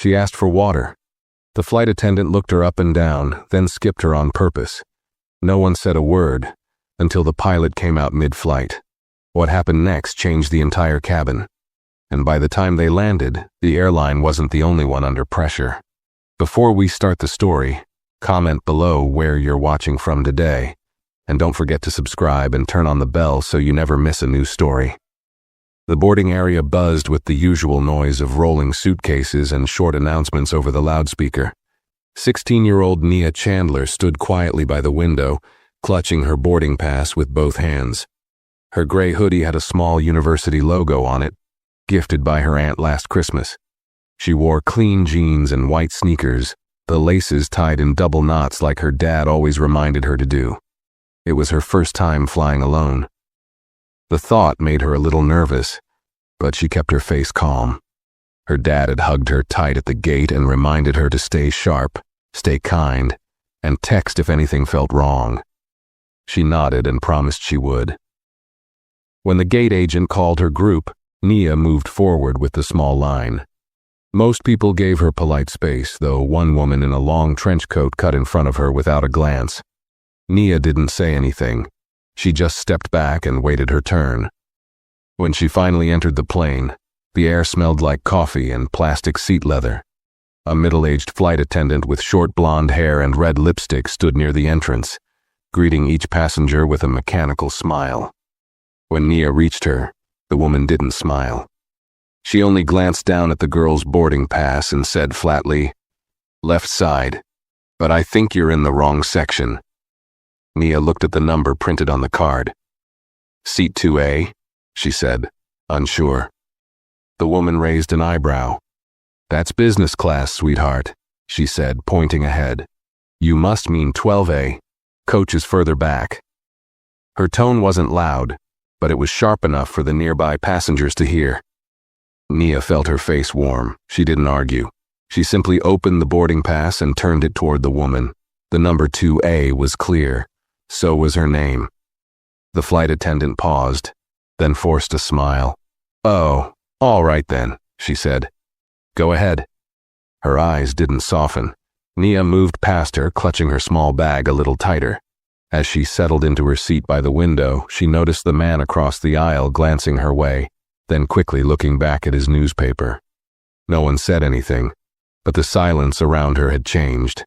She asked for water. The flight attendant looked her up and down, then skipped her on purpose. No one said a word until the pilot came out mid-flight. What happened next changed the entire cabin. And by the time they landed, the airline wasn't the only one under pressure. Before we start the story, comment below where you're watching from today. And don't forget to subscribe and turn on the bell so you never miss a new story. The boarding area buzzed with the usual noise of rolling suitcases and short announcements over the loudspeaker. 16-year-old Nia Chandler stood quietly by the window, clutching her boarding pass with both hands. Her gray hoodie had a small university logo on it, gifted by her aunt last Christmas. She wore clean jeans and white sneakers, the laces tied in double knots like her dad always reminded her to do. It was her first time flying alone. The thought made her a little nervous, but she kept her face calm. Her dad had hugged her tight at the gate and reminded her to stay sharp, stay kind, and text if anything felt wrong. She nodded and promised she would. When the gate agent called her group, Nia moved forward with the small line. Most people gave her polite space, though one woman in a long trench coat cut in front of her without a glance. Nia didn't say anything. She just stepped back and waited her turn. When she finally entered the plane, the air smelled like coffee and plastic seat leather. A middle-aged flight attendant with short blonde hair and red lipstick stood near the entrance, greeting each passenger with a mechanical smile. When Nia reached her, the woman didn't smile. She only glanced down at the girl's boarding pass and said flatly, "Left side, but I think you're in the wrong section." Nia looked at the number printed on the card. "Seat 2A, she said, unsure. The woman raised an eyebrow. "That's business class, sweetheart," she said, pointing ahead. "You must mean 12A. Coach is further back." Her tone wasn't loud, but it was sharp enough for the nearby passengers to hear. Nia felt her face warm. She didn't argue. She simply opened the boarding pass and turned it toward the woman. The number 2A was clear. So was her name. The flight attendant paused, then forced a smile. "Oh, all right then," she said. "Go ahead." Her eyes didn't soften. Nia moved past her, clutching her small bag a little tighter. As she settled into her seat by the window, she noticed the man across the aisle glancing her way, then quickly looking back at his newspaper. No one said anything, but the silence around her had changed.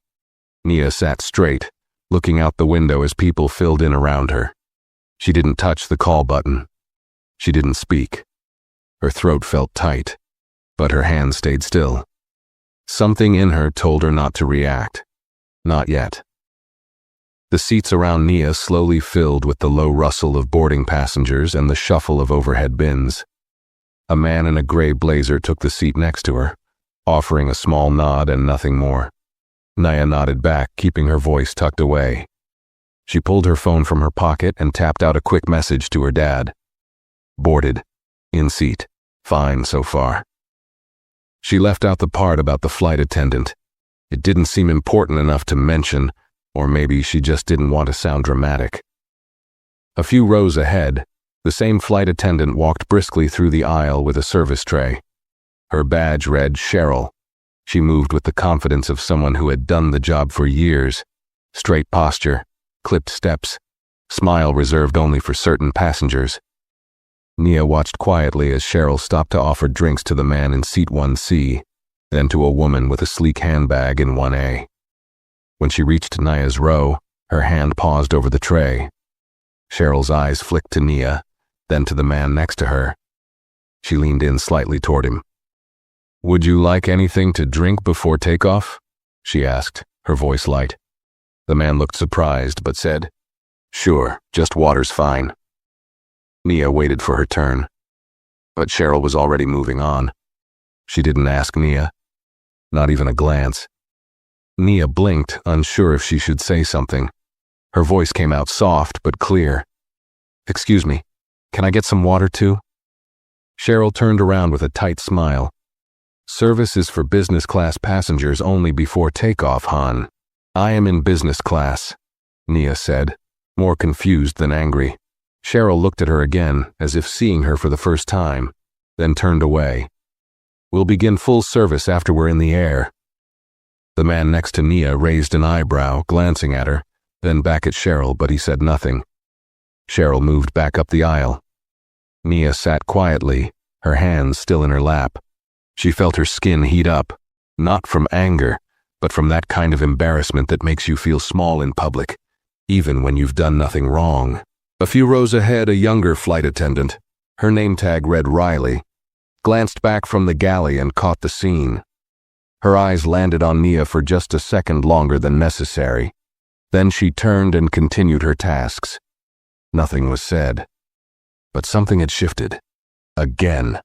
Nia sat straight, looking out the window as people filled in around her. She didn't touch the call button. She didn't speak. Her throat felt tight, but her hands stayed still. Something in her told her not to react. Not yet. The seats around Nia slowly filled with the low rustle of boarding passengers and the shuffle of overhead bins. A man in a gray blazer took the seat next to her, offering a small nod and nothing more. Nia nodded back, keeping her voice tucked away. She pulled her phone from her pocket and tapped out a quick message to her dad. "Boarded. In seat. Fine so far." She left out the part about the flight attendant. It didn't seem important enough to mention, or maybe she just didn't want to sound dramatic. A few rows ahead, the same flight attendant walked briskly through the aisle with a service tray. Her badge read Cheryl. She moved with the confidence of someone who had done the job for years. Straight posture, clipped steps, smile reserved only for certain passengers. Nia watched quietly as Cheryl stopped to offer drinks to the man in seat 1C, then to a woman with a sleek handbag in 1A. When she reached Nia's row, her hand paused over the tray. Cheryl's eyes flicked to Nia, then to the man next to her. She leaned in slightly toward him. "Would you like anything to drink before takeoff?" she asked, her voice light. The man looked surprised, but said, "Sure, just water's fine." Nia waited for her turn, but Cheryl was already moving on. She didn't ask Nia, not even a glance. Nia blinked, unsure if she should say something. Her voice came out soft but clear. "Excuse me, can I get some water too?" Cheryl turned around with a tight smile. "Service is for business class passengers only before takeoff, hon. I am in business class," Nia said, more confused than angry. Cheryl looked at her again, as if seeing her for the first time, then turned away. We'll begin full service after we're in the air. The man next to Nia raised an eyebrow, glancing at her, then back at Cheryl, but he said nothing. Cheryl moved back up the aisle. Nia sat quietly, her hands still in her lap. She felt her skin heat up, not from anger, but from that kind of embarrassment that makes you feel small in public, even when you've done nothing wrong. A few rows ahead, a younger flight attendant, her name tag read Riley, glanced back from the galley and caught the scene. Her eyes landed on Nia for just a second longer than necessary. Then she turned and continued her tasks. Nothing was said. But something had shifted. Again.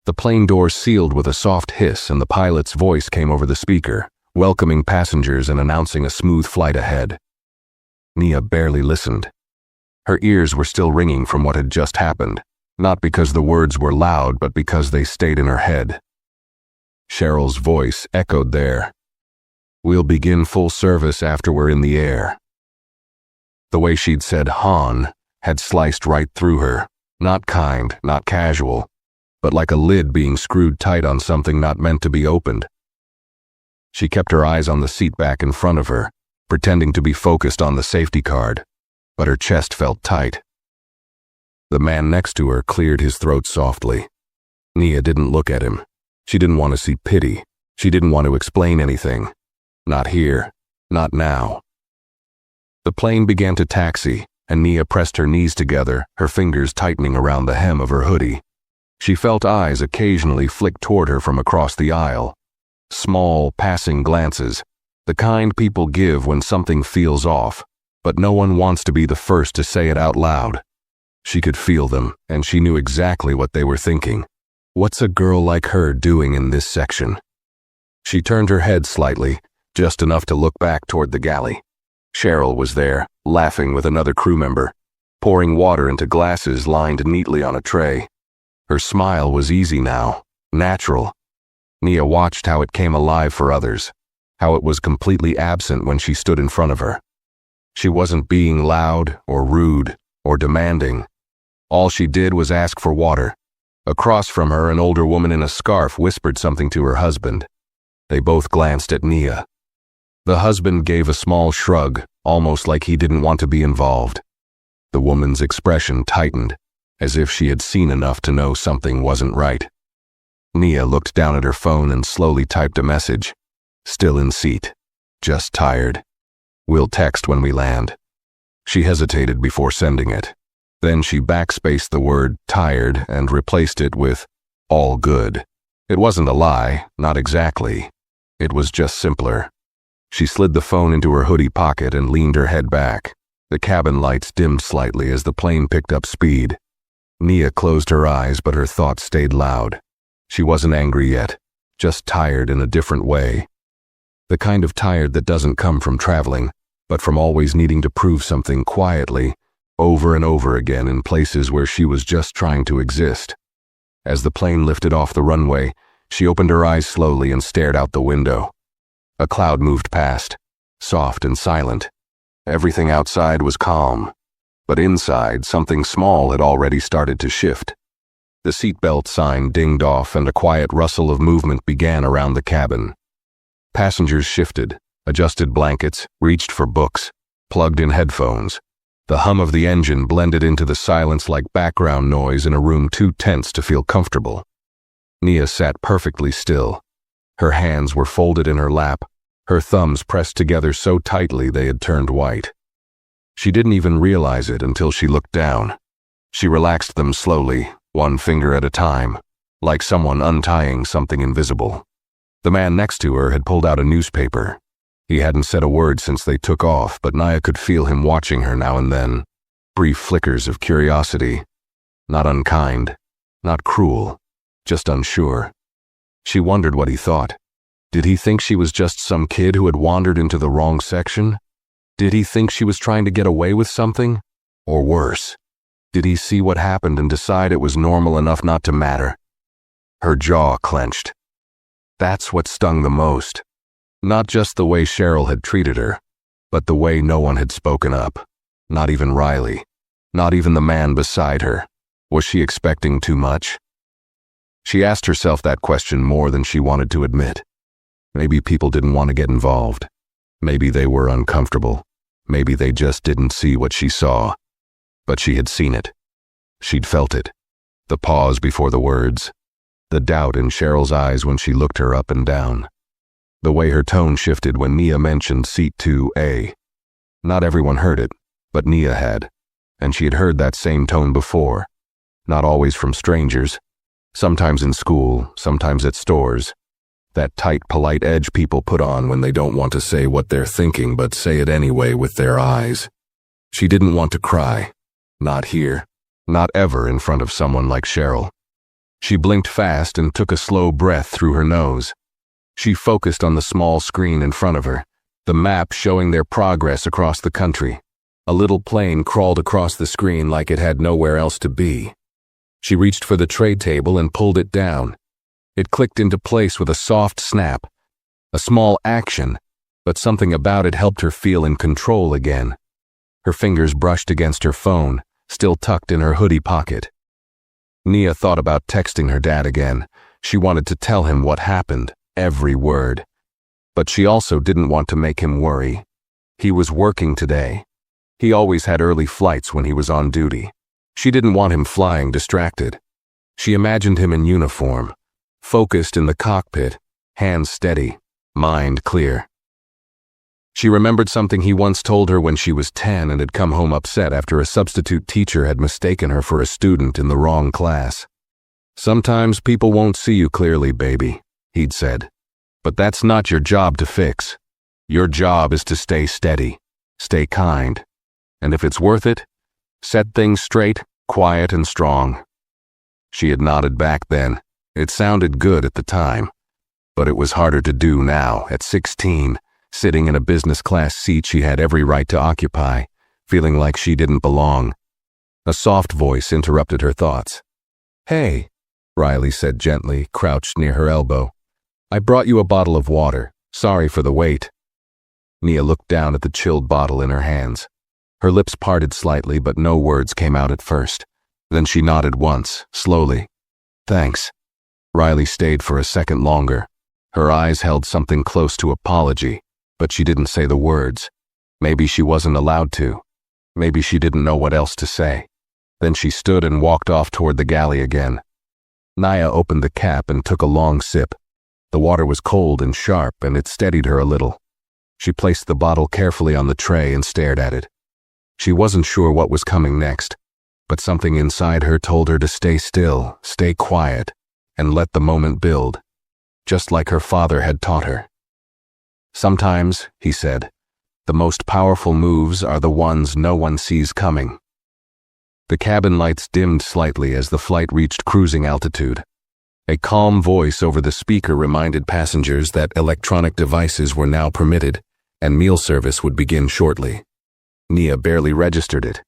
The plane door sealed with a soft hiss and the pilot's voice came over the speaker, welcoming passengers and announcing a smooth flight ahead. Nia barely listened. Her ears were still ringing from what had just happened, not because the words were loud, but because they stayed in her head. Cheryl's voice echoed there. We'll begin full service after we're in the air. The way she'd said Han had sliced right through her, not kind, not casual, but like a lid being screwed tight on something not meant to be opened. She kept her eyes on the seat back in front of her, pretending to be focused on the safety card, but her chest felt tight. The man next to her cleared his throat softly. Nia didn't look at him. She didn't want to see pity. She didn't want to explain anything. Not here. Not now. The plane began to taxi, and Nia pressed her knees together, her fingers tightening around the hem of her hoodie. She felt eyes occasionally flick toward her from across the aisle. Small, passing glances, the kind people give when something feels off, but no one wants to be the first to say it out loud. She could feel them, and she knew exactly what they were thinking. What's a girl like her doing in this section? She turned her head slightly, just enough to look back toward the galley. Cheryl was there, laughing with another crew member, pouring water into glasses lined neatly on a tray. Her smile was easy now, natural. Nia watched how it came alive for others, how it was completely absent when she stood in front of her. She wasn't being loud or rude or demanding. All she did was ask for water. Across from her, an older woman in a scarf whispered something to her husband. They both glanced at Nia. The husband gave a small shrug, almost like he didn't want to be involved. The woman's expression tightened, as if she had seen enough to know something wasn't right. Nia looked down at her phone and slowly typed a message. Still in seat. Just tired. We'll text when we land. She hesitated before sending it. Then she backspaced the word tired and replaced it with all good. It wasn't a lie, not exactly. It was just simpler. She slid the phone into her hoodie pocket and leaned her head back. The cabin lights dimmed slightly as the plane picked up speed. Nia closed her eyes, but her thoughts stayed loud. She wasn't angry yet, just tired in a different way. The kind of tired that doesn't come from traveling, but from always needing to prove something quietly, over and over again in places where she was just trying to exist. As the plane lifted off the runway, she opened her eyes slowly and stared out the window. A cloud moved past, soft and silent. Everything outside was calm, but inside something small had already started to shift. The seatbelt sign dinged off and a quiet rustle of movement began around the cabin. Passengers shifted, adjusted blankets, reached for books, plugged in headphones. The hum of the engine blended into the silence like background noise in a room too tense to feel comfortable. Nia sat perfectly still. Her hands were folded in her lap, her thumbs pressed together so tightly they had turned white. She didn't even realize it until she looked down. She relaxed them slowly, one finger at a time, like someone untying something invisible. The man next to her had pulled out a newspaper. He hadn't said a word since they took off, but Nia could feel him watching her now and then. Brief flickers of curiosity. Not unkind, not cruel, just unsure. She wondered what he thought. Did he think she was just some kid who had wandered into the wrong section? Did he think she was trying to get away with something? Or worse, did he see what happened and decide it was normal enough not to matter? Her jaw clenched. That's what stung the most. Not just the way Cheryl had treated her, but the way no one had spoken up. Not even Riley. Not even the man beside her. Was she expecting too much? She asked herself that question more than she wanted to admit. Maybe people didn't want to get involved. Maybe they were uncomfortable. Maybe they just didn't see what she saw. But she had seen it. She'd felt it. The pause before the words. The doubt in Cheryl's eyes when she looked her up and down. The way her tone shifted when Nia mentioned Seat 2A. Not everyone heard it, but Nia had. And she had heard that same tone before. Not always from strangers. Sometimes in school, sometimes at stores. That tight, polite edge people put on when they don't want to say what they're thinking but say it anyway with their eyes. She didn't want to cry. Not here. Not ever in front of someone like Cheryl. She blinked fast and took a slow breath through her nose. She focused on the small screen in front of her, the map showing their progress across the country. A little plane crawled across the screen like it had nowhere else to be. She reached for the tray table and pulled it down. It clicked into place with a soft snap. A small action, but something about it helped her feel in control again. Her fingers brushed against her phone, still tucked in her hoodie pocket. Nia thought about texting her dad again. She wanted to tell him what happened, every word. But she also didn't want to make him worry. He was working today. He always had early flights when he was on duty. She didn't want him flying distracted. She imagined him in uniform, focused in the cockpit, hands steady, mind clear. She remembered something he once told her when she was 10 and had come home upset after a substitute teacher had mistaken her for a student in the wrong class. "Sometimes people won't see you clearly, baby," he'd said. "But that's not your job to fix. Your job is to stay steady, stay kind. And if it's worth it, set things straight, quiet and strong." She had nodded back then. It sounded good at the time. But it was harder to do now, at 16, sitting in a business class seat she had every right to occupy, feeling like she didn't belong. A soft voice interrupted her thoughts. "Hey," Riley said gently, crouched near her elbow. "I brought you a bottle of water. Sorry for the wait." Nia looked down at the chilled bottle in her hands. Her lips parted slightly, but no words came out at first. Then she nodded once, slowly. "Thanks." Riley stayed for a second longer. Her eyes held something close to apology, but she didn't say the words. Maybe she wasn't allowed to. Maybe she didn't know what else to say. Then she stood and walked off toward the galley again. Nia opened the cap and took a long sip. The water was cold and sharp, and it steadied her a little. She placed the bottle carefully on the tray and stared at it. She wasn't sure what was coming next, but something inside her told her to stay still, stay quiet, and let the moment build, just like her father had taught her. "Sometimes," he said, "the most powerful moves are the ones no one sees coming." The cabin lights dimmed slightly as the flight reached cruising altitude. A calm voice over the speaker reminded passengers that electronic devices were now permitted, and meal service would begin shortly. Nia barely registered it.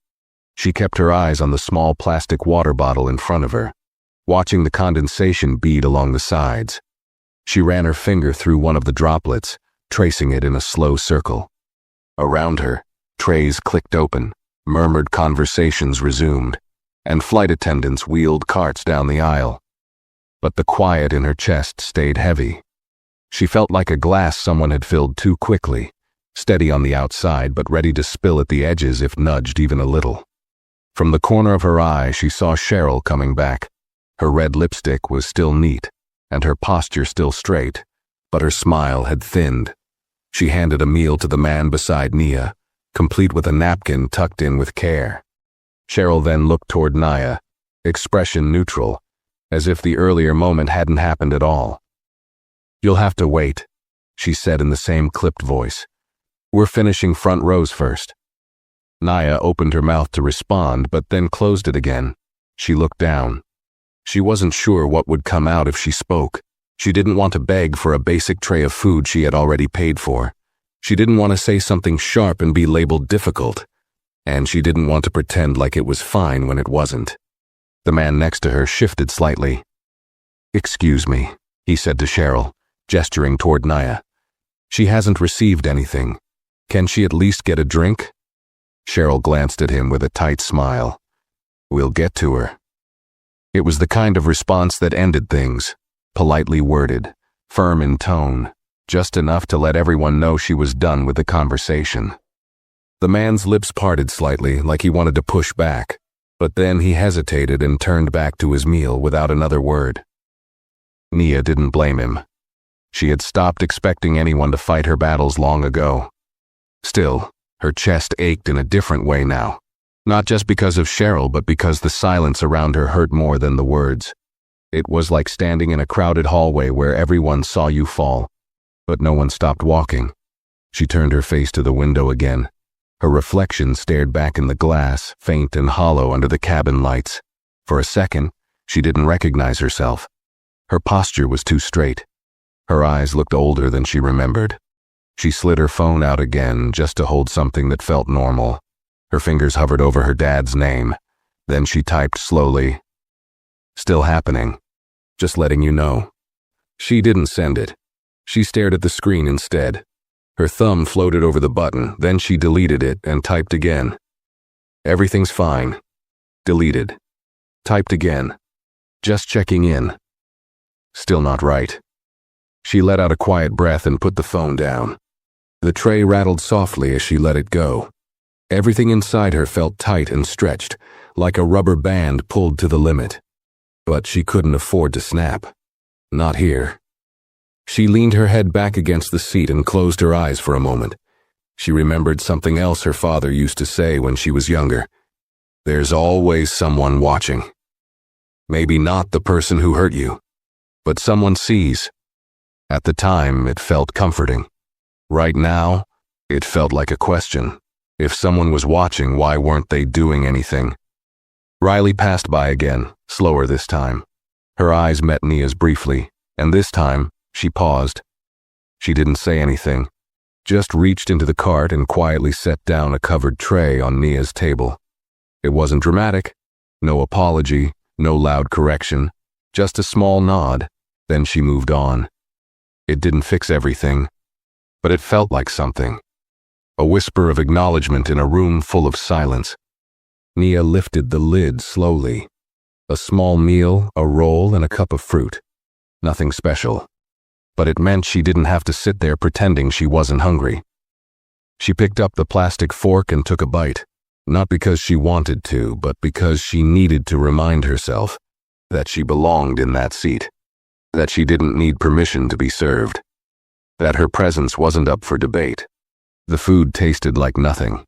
She kept her eyes on the small plastic water bottle in front of her, watching the condensation bead along the sides. She ran her finger through one of the droplets, tracing it in a slow circle. Around her, trays clicked open, murmured conversations resumed, and flight attendants wheeled carts down the aisle. But the quiet in her chest stayed heavy. She felt like a glass someone had filled too quickly, steady on the outside but ready to spill at the edges if nudged even a little. From the corner of her eye, she saw Cheryl coming back. Her red lipstick was still neat, and her posture still straight, but her smile had thinned. She handed a meal to the man beside Nia, complete with a napkin tucked in with care. Cheryl then looked toward Nia, expression neutral, as if the earlier moment hadn't happened at all. "You'll have to wait," she said in the same clipped voice. "We're finishing front rows first." Nia opened her mouth to respond, but then closed it again. She looked down. She wasn't sure what would come out if she spoke. She didn't want to beg for a basic tray of food she had already paid for. She didn't want to say something sharp and be labeled difficult. And she didn't want to pretend like it was fine when it wasn't. The man next to her shifted slightly. "Excuse me," he said to Cheryl, gesturing toward Nia. "She hasn't received anything. Can she at least get a drink?" Cheryl glanced at him with a tight smile. "We'll get to her." It was the kind of response that ended things, politely worded, firm in tone, just enough to let everyone know she was done with the conversation. The man's lips parted slightly, like he wanted to push back, but then he hesitated and turned back to his meal without another word. Nia didn't blame him. She had stopped expecting anyone to fight her battles long ago. Still, her chest ached in a different way now. Not just because of Cheryl, but because the silence around her hurt more than the words. It was like standing in a crowded hallway where everyone saw you fall, but no one stopped walking. She turned her face to the window again. Her reflection stared back in the glass, faint and hollow under the cabin lights. For a second, she didn't recognize herself. Her posture was too straight. Her eyes looked older than she remembered. She slid her phone out again just to hold something that felt normal. Her fingers hovered over her dad's name. Then she typed slowly, "Still happening. Just letting you know." She didn't send it. She stared at the screen instead. Her thumb floated over the button, then she deleted it and typed again. "Everything's fine." Deleted. Typed again. "Just checking in." Still not right. She let out a quiet breath and put the phone down. The tray rattled softly as she let it go. Everything inside her felt tight and stretched, like a rubber band pulled to the limit. But she couldn't afford to snap. Not here. She leaned her head back against the seat and closed her eyes for a moment. She remembered something else her father used to say when she was younger. "There's always someone watching. Maybe not the person who hurt you, but someone sees." At the time, it felt comforting. Right now, it felt like a question. If someone was watching, why weren't they doing anything? Riley passed by again, slower this time. Her eyes met Nia's briefly, and this time, she paused. She didn't say anything, just reached into the cart and quietly set down a covered tray on Nia's table. It wasn't dramatic, no apology, no loud correction, just a small nod, then she moved on. It didn't fix everything, but it felt like something. A whisper of acknowledgement in a room full of silence. Nia lifted the lid slowly. A small meal, a roll, and a cup of fruit. Nothing special. But it meant she didn't have to sit there pretending she wasn't hungry. She picked up the plastic fork and took a bite, not because she wanted to, but because she needed to remind herself that she belonged in that seat, that she didn't need permission to be served, that her presence wasn't up for debate. The food tasted like nothing,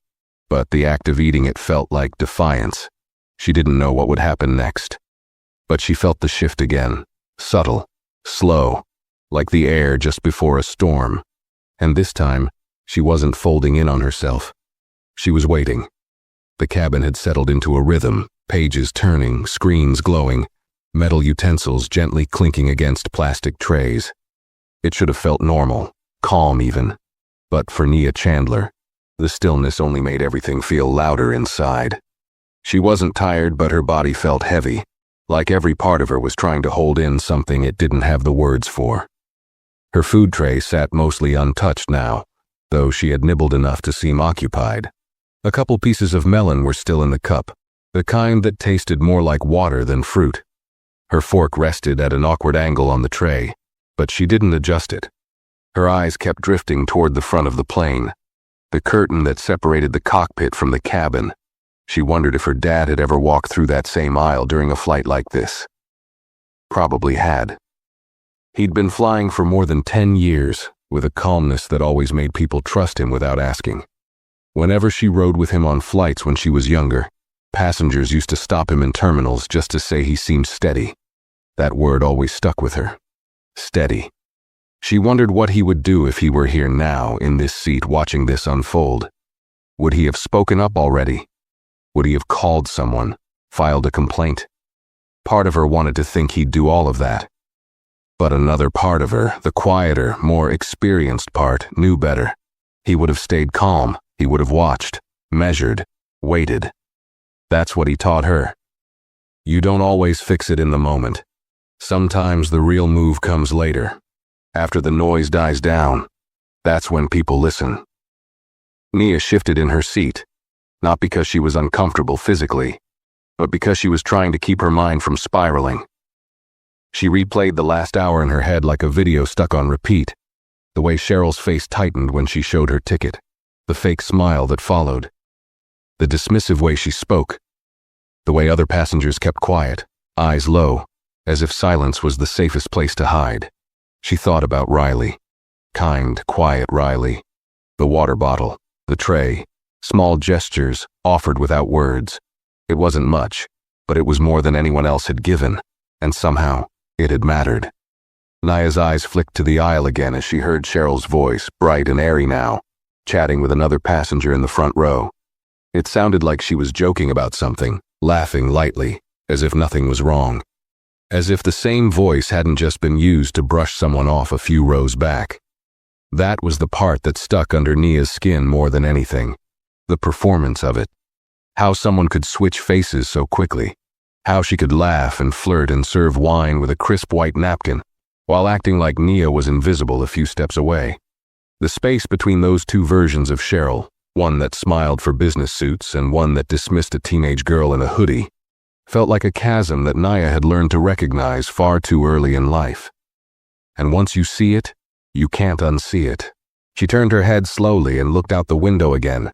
but the act of eating it felt like defiance. She didn't know what would happen next. But she felt the shift again, subtle, slow, like the air just before a storm. And this time, she wasn't folding in on herself. She was waiting. The cabin had settled into a rhythm, pages turning, screens glowing, metal utensils gently clinking against plastic trays. It should have felt normal, calm even. But for Nia Chandler, the stillness only made everything feel louder inside. She wasn't tired, but her body felt heavy, like every part of her was trying to hold in something it didn't have the words for. Her food tray sat mostly untouched now, though she had nibbled enough to seem occupied. A couple pieces of melon were still in the cup, the kind that tasted more like water than fruit. Her fork rested at an awkward angle on the tray, but she didn't adjust it. Her eyes kept drifting toward the front of the plane, the curtain that separated the cockpit from the cabin. She wondered if her dad had ever walked through that same aisle during a flight like this. Probably had. He'd been flying for more than 10 years, with a calmness that always made people trust him without asking. Whenever she rode with him on flights when she was younger, passengers used to stop him in terminals just to say he seemed steady. That word always stuck with her. Steady. She wondered what he would do if he were here now, in this seat, watching this unfold. Would he have spoken up already? Would he have called someone, filed a complaint? Part of her wanted to think he'd do all of that. But another part of her, the quieter, more experienced part, knew better. He would have stayed calm. He would have watched, measured, waited. That's what he taught her. You don't always fix it in the moment. Sometimes the real move comes later. After the noise dies down, that's when people listen. Nia shifted in her seat, not because she was uncomfortable physically, but because she was trying to keep her mind from spiraling. She replayed the last hour in her head like a video stuck on repeat. The way Cheryl's face tightened when she showed her ticket, the fake smile that followed, the dismissive way she spoke, the way other passengers kept quiet, eyes low, as if silence was the safest place to hide. She thought about Riley. Kind, quiet Riley. The water bottle, the tray, small gestures offered without words. It wasn't much, but it was more than anyone else had given, and somehow it had mattered. Naya's eyes flicked to the aisle again as she heard Cheryl's voice, bright and airy now, chatting with another passenger in the front row. It sounded like she was joking about something, laughing lightly, as if nothing was wrong. As if the same voice hadn't just been used to brush someone off a few rows back. That was the part that stuck under Nia's skin more than anything. The performance of it. How someone could switch faces so quickly. How she could laugh and flirt and serve wine with a crisp white napkin, while acting like Nia was invisible a few steps away. The space between those two versions of Cheryl, one that smiled for business suits and one that dismissed a teenage girl in a hoodie, felt like a chasm that Nia had learned to recognize far too early in life. And once you see it, you can't unsee it. She turned her head slowly and looked out the window again.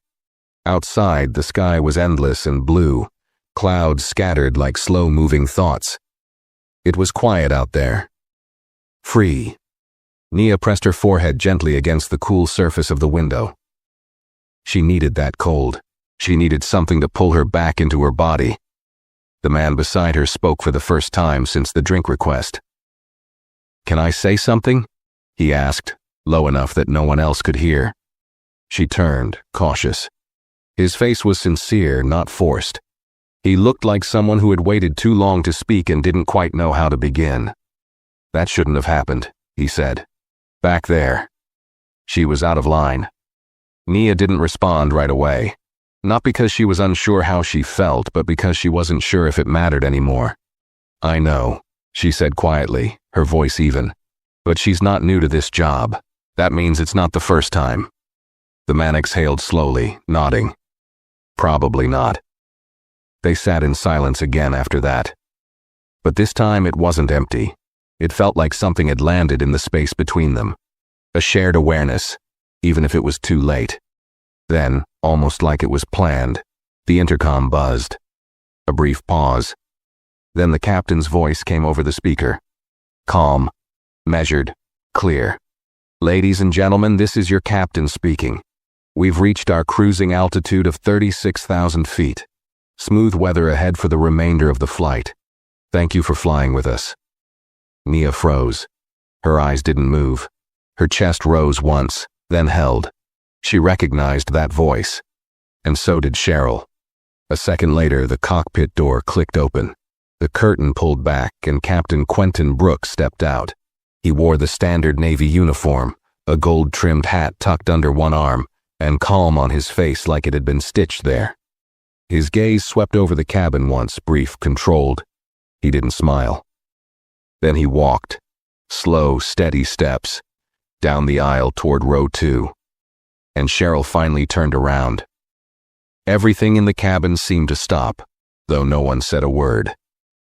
Outside, the sky was endless and blue, clouds scattered like slow-moving thoughts. It was quiet out there. Free. Nia pressed her forehead gently against the cool surface of the window. She needed that cold. She needed something to pull her back into her body. The man beside her spoke for the first time since the drink request. "Can I say something?" he asked, low enough that no one else could hear. She turned, cautious. His face was sincere, not forced. He looked like someone who had waited too long to speak and didn't quite know how to begin. "That shouldn't have happened," he said. "Back there." She was out of line. Nia didn't respond right away. Not because she was unsure how she felt, but because she wasn't sure if it mattered anymore. "I know," she said quietly, her voice even. "But she's not new to this job. That means it's not the first time." The man exhaled slowly, nodding. "Probably not." They sat in silence again after that. But this time it wasn't empty. It felt like something had landed in the space between them. A shared awareness, even if it was too late. Then, almost like it was planned, the intercom buzzed. A brief pause. Then the captain's voice came over the speaker. Calm, measured, clear. "Ladies and gentlemen, this is your captain speaking. We've reached our cruising altitude of 36,000 feet. Smooth weather ahead for the remainder of the flight. Thank you for flying with us." Nia froze. Her eyes didn't move. Her chest rose once, then held. She recognized that voice. And so did Cheryl. A second later, the cockpit door clicked open. The curtain pulled back and Captain Quentin Brooks stepped out. He wore the standard Navy uniform, a gold-trimmed hat tucked under one arm, and calm on his face like it had been stitched there. His gaze swept over the cabin once, brief, controlled. He didn't smile. Then he walked, slow, steady steps, down the aisle toward row 2. And Cheryl finally turned around. Everything in the cabin seemed to stop, though no one said a word.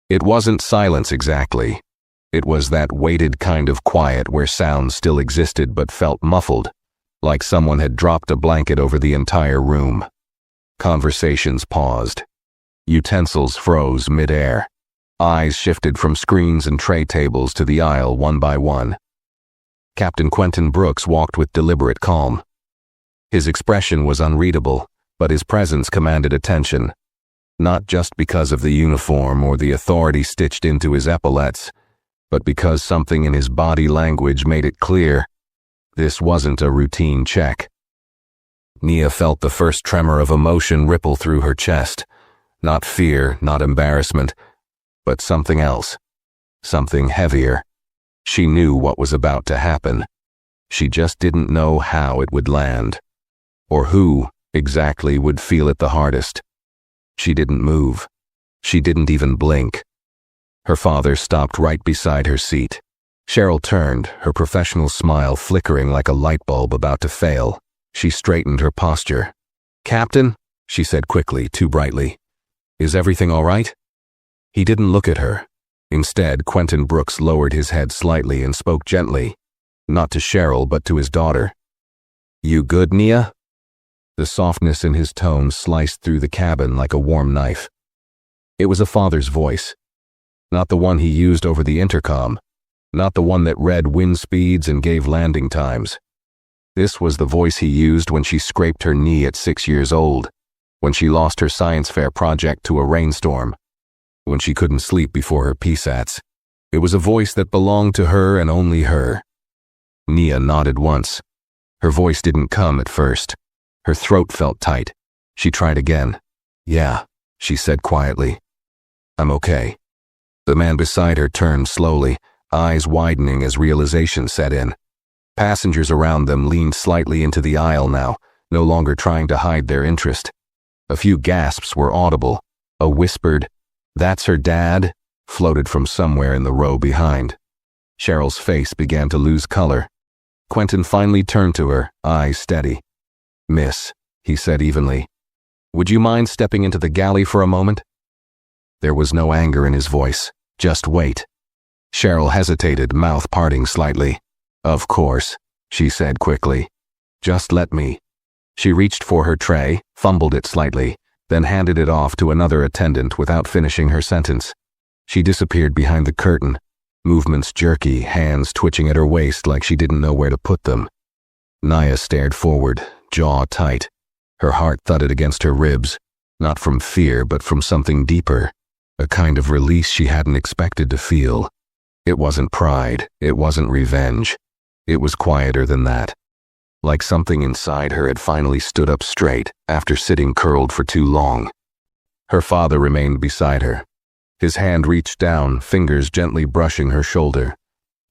It wasn't silence exactly. It was that weighted kind of quiet where sound still existed but felt muffled, like someone had dropped a blanket over the entire room. Conversations paused. Utensils froze mid-air. Eyes shifted from screens and tray tables to the aisle one by one. Captain Quentin Brooks walked with deliberate calm. His expression was unreadable, but his presence commanded attention. Not just because of the uniform or the authority stitched into his epaulets, but because something in his body language made it clear this wasn't a routine check. Nia felt the first tremor of emotion ripple through her chest. Not fear, not embarrassment, but something else. Something heavier. She knew what was about to happen. She just didn't know how it would land. Or who, exactly, would feel it the hardest. She didn't move. She didn't even blink. Her father stopped right beside her seat. Cheryl turned, her professional smile flickering like a light bulb about to fail. She straightened her posture. "Captain," she said quickly, too brightly. Is everything all right? He didn't look at her. Instead, Quentin Brooks lowered his head slightly and spoke gently, not to Cheryl but to his daughter. You good, Nia? The softness in his tone sliced through the cabin like a warm knife. It was a father's voice. Not the one he used over the intercom. Not the one that read wind speeds and gave landing times. This was the voice he used when she scraped her knee at 6 years old, when she lost her science fair project to a rainstorm, when she couldn't sleep before her PSATs. It was a voice that belonged to her and only her. Nia nodded once. Her voice didn't come at first. Her throat felt tight. She tried again. Yeah, she said quietly. I'm okay. The man beside her turned slowly, eyes widening as realization set in. Passengers around them leaned slightly into the aisle now, no longer trying to hide their interest. A few gasps were audible. A whispered, "That's her dad," floated from somewhere in the row behind. Cheryl's face began to lose color. Quentin finally turned to her, eyes steady. "Miss," he said evenly, "would you mind stepping into the galley for a moment?" There was no anger in his voice, just wait. Cheryl hesitated, mouth parting slightly. "Of course," she said quickly. "Just let me." She reached for her tray, fumbled it slightly, then handed it off to another attendant without finishing her sentence. She disappeared behind the curtain, movements jerky, hands twitching at her waist like she didn't know where to put them. Nia stared forward, jaw tight. Her heart thudded against her ribs, not from fear but from something deeper, a kind of release she hadn't expected to feel. It wasn't pride, it wasn't revenge. It was quieter than that. Like something inside her had finally stood up straight after sitting curled for too long. Her father remained beside her. His hand reached down, fingers gently brushing her shoulder,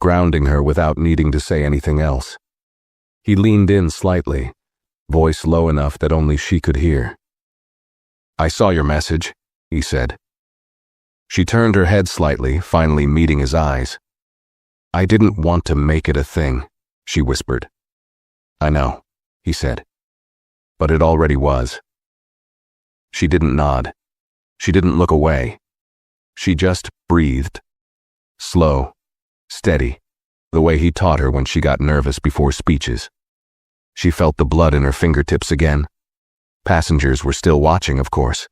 grounding her without needing to say anything else. He leaned in slightly, voice low enough that only she could hear. "I saw your message," he said. She turned her head slightly, finally meeting his eyes. "I didn't want to make it a thing," she whispered. "I know," he said. "But it already was." She didn't nod. She didn't look away. She just breathed. Slow, steady, the way he taught her when she got nervous before speeches. She felt the blood in her fingertips again. Passengers were still watching, of course,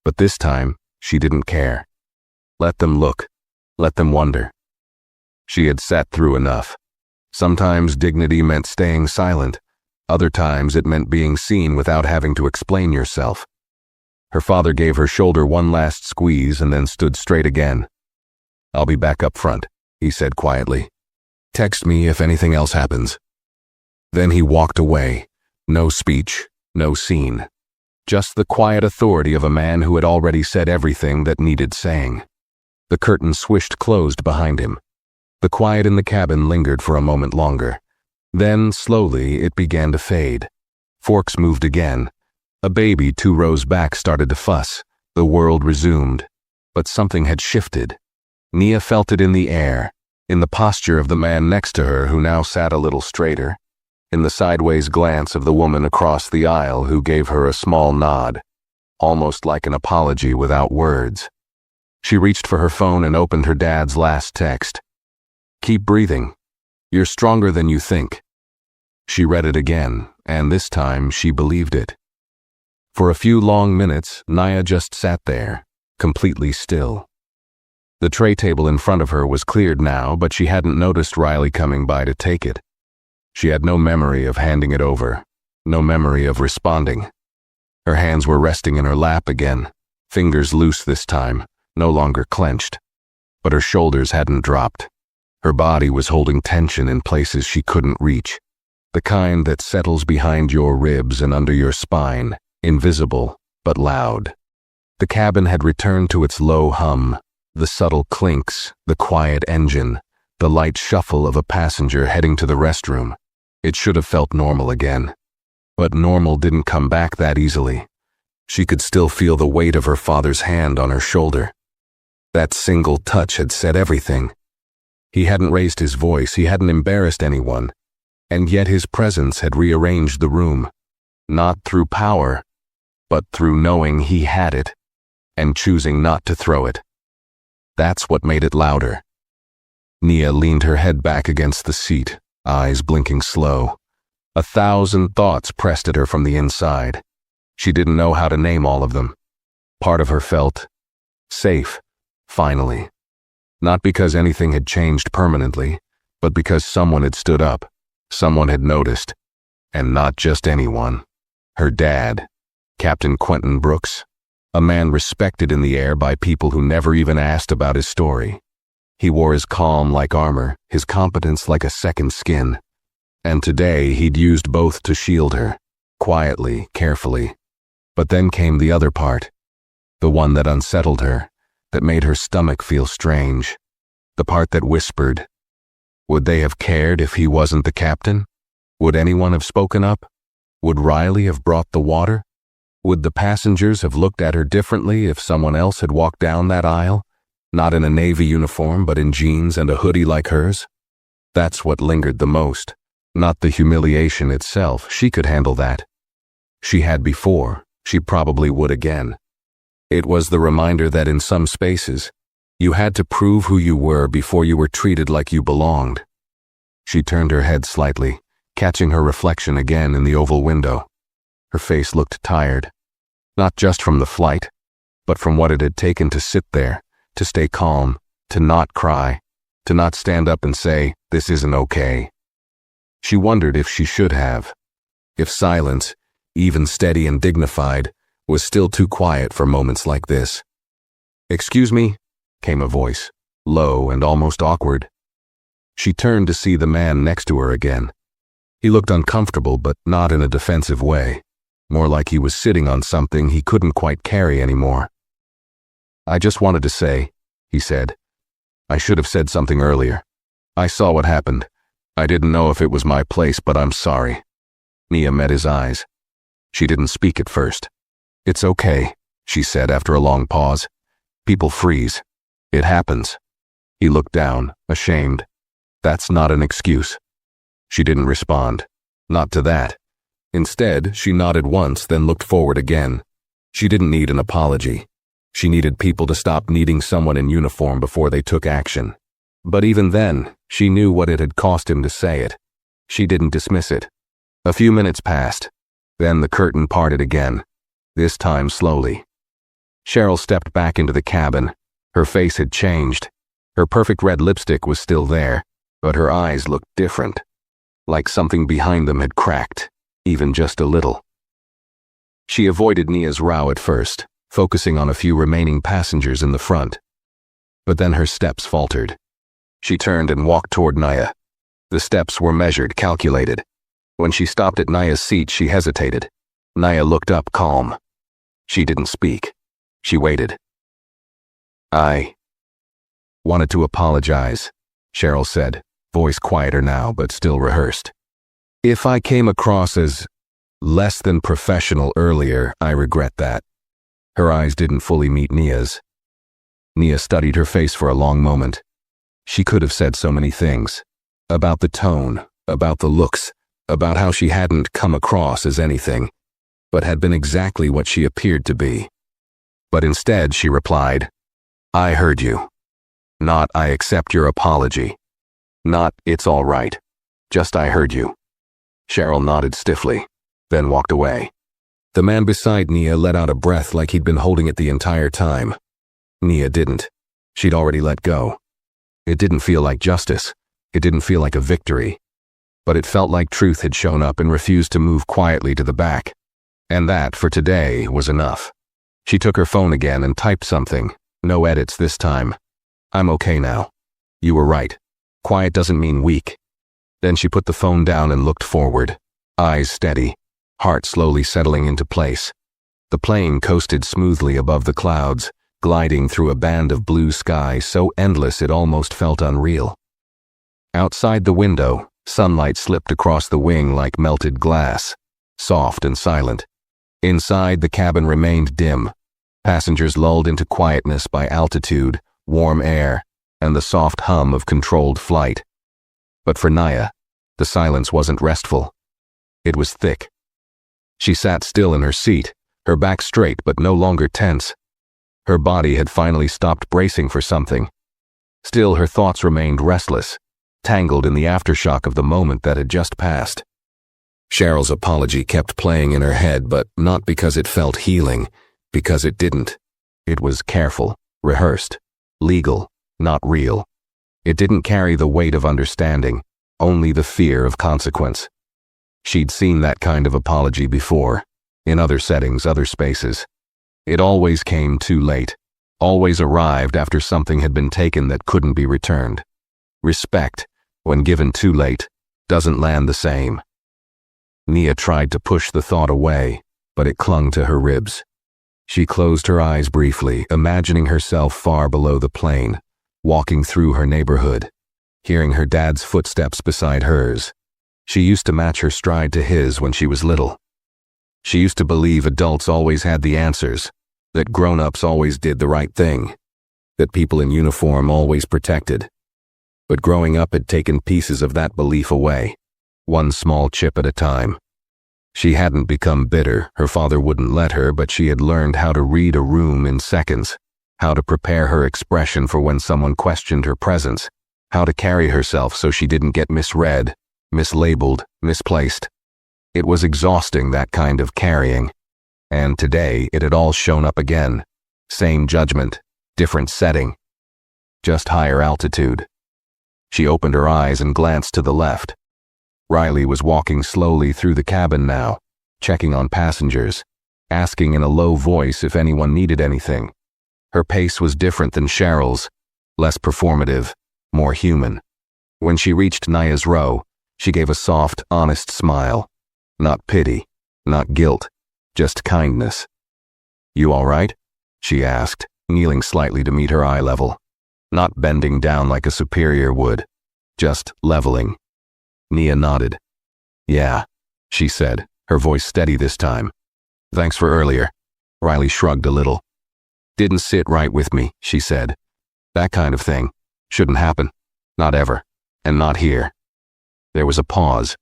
but this time she didn't care. Let them look. Let them wonder. She had sat through enough. Sometimes dignity meant staying silent. Other times it meant being seen without having to explain yourself. Her father gave her shoulder one last squeeze and then stood straight again. "I'll be back up front," he said quietly. "Text me if anything else happens." Then he walked away. No speech, no scene. Just the quiet authority of a man who had already said everything that needed saying. The curtain swished closed behind him. The quiet in the cabin lingered for a moment longer. Then, slowly, it began to fade. Forks moved again. A baby 2 rows back started to fuss. The world resumed. But something had shifted. Nia felt it in the air, in the posture of the man next to her who now sat a little straighter, in the sideways glance of the woman across the aisle who gave her a small nod, almost like an apology without words. She reached for her phone and opened her dad's last text. "Keep breathing. You're stronger than you think." She read it again, and this time she believed it. For a few long minutes, Nia just sat there, completely still. The tray table in front of her was cleared now, but she hadn't noticed Riley coming by to take it. She had no memory of handing it over, no memory of responding. Her hands were resting in her lap again, fingers loose this time, no longer clenched. But her shoulders hadn't dropped. Her body was holding tension in places she couldn't reach, the kind that settles behind your ribs and under your spine, invisible but loud. The cabin had returned to its low hum, the subtle clinks, the quiet engine, the light shuffle of a passenger heading to the restroom. It should have felt normal again. But normal didn't come back that easily. She could still feel the weight of her father's hand on her shoulder. That single touch had said everything. He hadn't raised his voice, he hadn't embarrassed anyone, and yet his presence had rearranged the room, not through power, but through knowing he had it. and choosing not to throw it. That's what made it louder. Nia leaned her head back against the seat, eyes blinking slow. 1,000 thoughts pressed at her from the inside. She didn't know how to name all of them. Part of her felt safe, finally. Not because anything had changed permanently, but because someone had stood up, someone had noticed, and not just anyone. Her dad, Captain Quentin Brooks, a man respected in the air by people who never even asked about his story. He wore his calm like armor, his competence like a second skin. And today he'd used both to shield her, quietly, carefully. But then came the other part, the one that unsettled her, that made her stomach feel strange, the part that whispered, would they have cared if he wasn't the captain? Would anyone have spoken up? Would Riley have brought the water? Would the passengers have looked at her differently if someone else had walked down that aisle, not in a Navy uniform but in jeans and a hoodie like hers? That's what lingered the most, not the humiliation itself. She could handle that. She had before, she probably would again. It was the reminder that in some spaces, you had to prove who you were before you were treated like you belonged. She turned her head slightly, catching her reflection again in the oval window. Her face looked tired, not just from the flight, but from what it had taken to sit there, to stay calm, to not cry, to not stand up and say, "This isn't okay." She wondered if she should have. If silence, even steady and dignified, was still too quiet for moments like this. "Excuse me," came a voice, low and almost awkward. She turned to see the man next to her again. He looked uncomfortable, but not in a defensive way, more like he was sitting on something he couldn't quite carry anymore. "I just wanted to say," he said. "I should have said something earlier. I saw what happened. I didn't know if it was my place, but I'm sorry." Nia met his eyes. She didn't speak at first. "It's okay," she said after a long pause. "People freeze. It happens." He looked down, ashamed. "That's not an excuse." She didn't respond. Not to that. Instead, she nodded once, then looked forward again. She didn't need an apology. She needed people to stop needing someone in uniform before they took action. But even then, she knew what it had cost him to say it. She didn't dismiss it. A few minutes passed. Then the curtain parted again, this time slowly. Cheryl stepped back into the cabin. Her face had changed. Her perfect red lipstick was still there, but her eyes looked different. Like something behind them had cracked, even just a little. She avoided Nia's row at first, focusing on a few remaining passengers in the front. But then her steps faltered. She turned and walked toward Nia. The steps were measured, calculated. When she stopped at Nia's seat, she hesitated. Nia looked up, calm. She didn't speak. She waited. "I wanted to apologize," Cheryl said, voice quieter now but still rehearsed. "If I came across as less than professional earlier, I regret that." Her eyes didn't fully meet Nia's. Nia studied her face for a long moment. She could have said so many things. About the tone, about the looks, about how she hadn't come across as anything, but had been exactly what she appeared to be. But instead she replied, "I heard you. Not I accept your apology. Not it's all right. Just I heard you." Cheryl nodded stiffly, then walked away. The man beside Nia let out a breath like he'd been holding it the entire time. Nia didn't. She'd already let go. It didn't feel like justice. It didn't feel like a victory. But it felt like truth had shown up and refused to move quietly to the back. And that, for today, was enough. She took her phone again and typed something. No edits this time. "I'm okay now. You were right. Quiet doesn't mean weak." Then she put the phone down and looked forward, eyes steady, heart slowly settling into place. The plane coasted smoothly above the clouds, gliding through a band of blue sky so endless it almost felt unreal. Outside the window, sunlight slipped across the wing like melted glass, soft and silent. Inside, the cabin remained dim, passengers lulled into quietness by altitude, warm air, and the soft hum of controlled flight. But for Nia, the silence wasn't restful. It was thick. She sat still in her seat, her back straight but no longer tense. Her body had finally stopped bracing for something. Still, her thoughts remained restless, tangled in the aftershock of the moment that had just passed. Cheryl's apology kept playing in her head, but not because it felt healing, because it didn't. It was careful, rehearsed, legal, not real. It didn't carry the weight of understanding, only the fear of consequence. She'd seen that kind of apology before, in other settings, other spaces. It always came too late, always arrived after something had been taken that couldn't be returned. Respect, when given too late, doesn't land the same. Nia tried to push the thought away, but it clung to her ribs. She closed her eyes briefly, imagining herself far below the plane, walking through her neighborhood, hearing her dad's footsteps beside hers. She used to match her stride to his when she was little. She used to believe adults always had the answers, that grown-ups always did the right thing, that people in uniform always protected. But growing up had taken pieces of that belief away, one small chip at a time. She hadn't become bitter, her father wouldn't let her, but she had learned how to read a room in seconds, how to prepare her expression for when someone questioned her presence, how to carry herself so she didn't get misread, mislabeled, misplaced. It was exhausting, that kind of carrying. And today it had all shown up again. Same judgment, different setting. Just higher altitude. She opened her eyes and glanced to the left. Riley was walking slowly through the cabin now, checking on passengers, asking in a low voice if anyone needed anything. Her pace was different than Cheryl's, less performative, more human. When she reached Nia's row, she gave a soft, honest smile. Not pity, not guilt, just kindness. "You all right?" she asked, kneeling slightly to meet her eye level. Not bending down like a superior would, just leveling. Nia nodded. "Yeah," she said, her voice steady this time. "Thanks for earlier." Riley shrugged a little. "Didn't sit right with me," she said. "That kind of thing shouldn't happen. Not ever. And not here." There was a pause.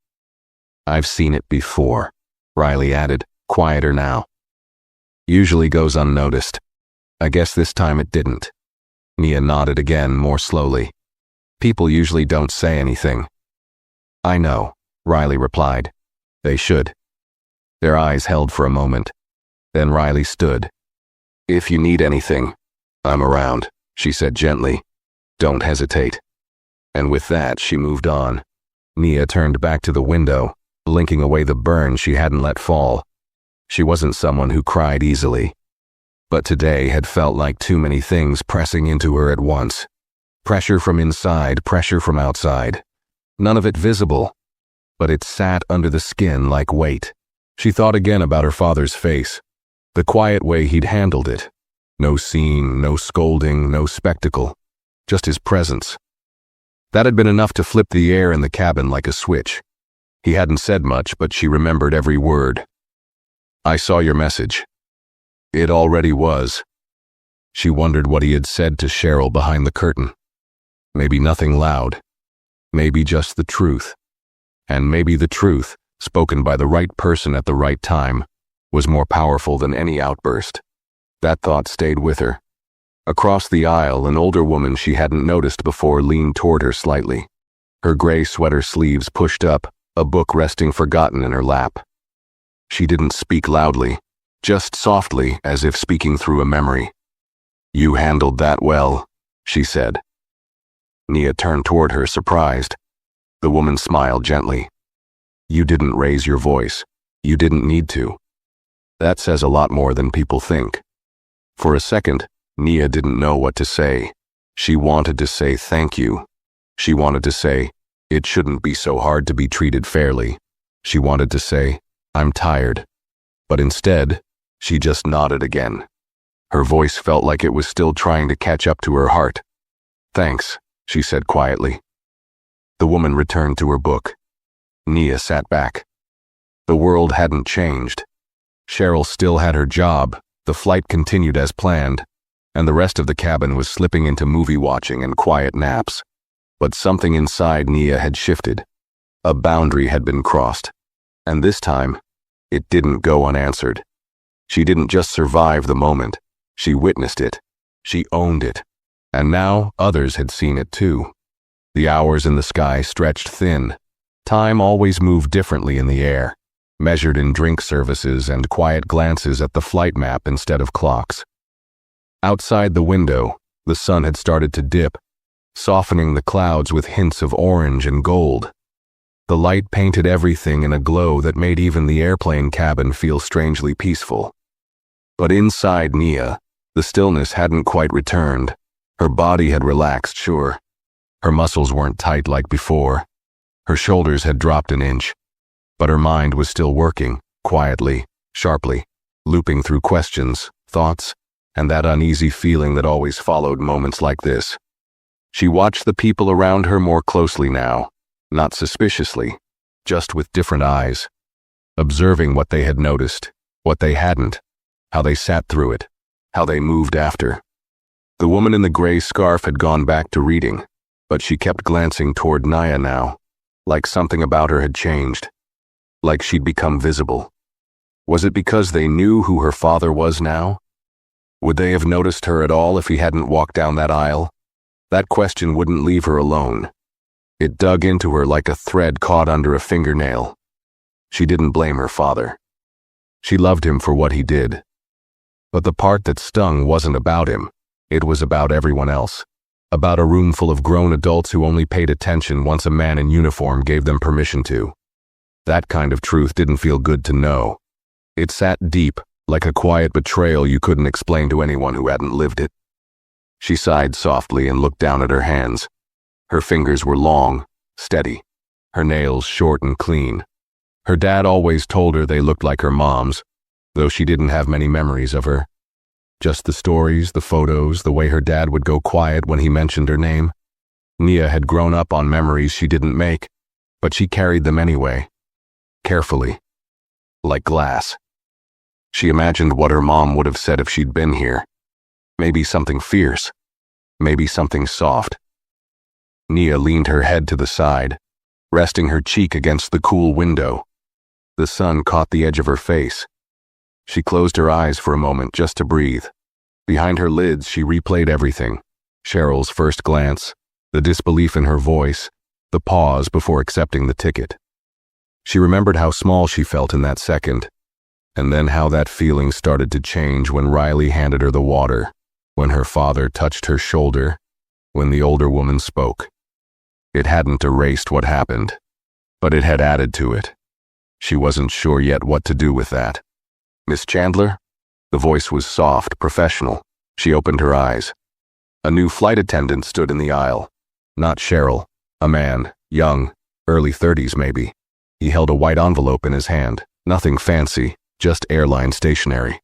"I've seen it before," Riley added, quieter now. "Usually goes unnoticed. I guess this time it didn't." Nia nodded again, more slowly. "People usually don't say anything." "I know," Riley replied. "They should." Their eyes held for a moment. Then Riley stood. "If you need anything, I'm around," she said gently. "Don't hesitate." And with that, she moved on. Nia turned back to the window, blinking away the burn she hadn't let fall. She wasn't someone who cried easily. But today had felt like too many things pressing into her at once. Pressure from inside, pressure from outside. None of it visible, but it sat under the skin like weight. She thought again about her father's face, the quiet way he'd handled it. No scene, no scolding, no spectacle, just his presence. That had been enough to flip the air in the cabin like a switch. He hadn't said much, but she remembered every word. "I saw your message." It already was. She wondered what he had said to Cheryl behind the curtain. Maybe nothing loud. Maybe just the truth. And maybe the truth, spoken by the right person at the right time, was more powerful than any outburst. That thought stayed with her. Across the aisle, an older woman she hadn't noticed before leaned toward her slightly. Her gray sweater sleeves pushed up, a book resting forgotten in her lap. She didn't speak loudly, just softly, as if speaking through a memory. "You handled that well," she said. Nia turned toward her, surprised. The woman smiled gently. "You didn't raise your voice. You didn't need to. That says a lot more than people think." For a second, Nia didn't know what to say. She wanted to say thank you. She wanted to say, it shouldn't be so hard to be treated fairly. She wanted to say, I'm tired. But instead, she just nodded again. Her voice felt like it was still trying to catch up to her heart. "Thanks," she said quietly. The woman returned to her book. Nia sat back. The world hadn't changed. Cheryl still had her job, the flight continued as planned, and the rest of the cabin was slipping into movie watching and quiet naps. But something inside Nia had shifted. A boundary had been crossed. And this time, it didn't go unanswered. She didn't just survive the moment. She witnessed it. She owned it. And now others had seen it too. The hours in the sky stretched thin. Time always moved differently in the air, measured in drink services and quiet glances at the flight map instead of clocks. Outside the window, the sun had started to dip, softening the clouds with hints of orange and gold. The light painted everything in a glow that made even the airplane cabin feel strangely peaceful. But inside Nia, the stillness hadn't quite returned. Her body had relaxed, sure. Her muscles weren't tight like before. Her shoulders had dropped an inch. But her mind was still working, quietly, sharply, looping through questions, thoughts, and that uneasy feeling that always followed moments like this. She watched the people around her more closely now, not suspiciously, just with different eyes, observing what they had noticed, what they hadn't, how they sat through it, how they moved after. The woman in the gray scarf had gone back to reading, but she kept glancing toward Nia now, like something about her had changed, like she'd become visible. Was it because they knew who her father was now? Would they have noticed her at all if he hadn't walked down that aisle? That question wouldn't leave her alone. It dug into her like a thread caught under a fingernail. She didn't blame her father. She loved him for what he did. But the part that stung wasn't about him. It was about everyone else. About a room full of grown adults who only paid attention once a man in uniform gave them permission to. That kind of truth didn't feel good to know. It sat deep, like a quiet betrayal you couldn't explain to anyone who hadn't lived it. She sighed softly and looked down at her hands. Her fingers were long, steady, her nails short and clean. Her dad always told her they looked like her mom's, though she didn't have many memories of her. Just the stories, the photos, the way her dad would go quiet when he mentioned her name. Nia had grown up on memories she didn't make, but she carried them anyway, carefully, like glass. She imagined what her mom would have said if she'd been here. Maybe something fierce, maybe something soft. Nia leaned her head to the side, resting her cheek against the cool window. The sun caught the edge of her face. She closed her eyes for a moment just to breathe. Behind her lids, she replayed everything. Cheryl's first glance, the disbelief in her voice, the pause before accepting the ticket. She remembered how small she felt in that second, and then how that feeling started to change when Riley handed her the water, when her father touched her shoulder, when the older woman spoke. It hadn't erased what happened, but it had added to it. She wasn't sure yet what to do with that. "Miss Chandler?" The voice was soft, professional. She opened her eyes. A new flight attendant stood in the aisle. Not Cheryl, a man, young, early 30s maybe. He held a white envelope in his hand, nothing fancy, just airline stationery.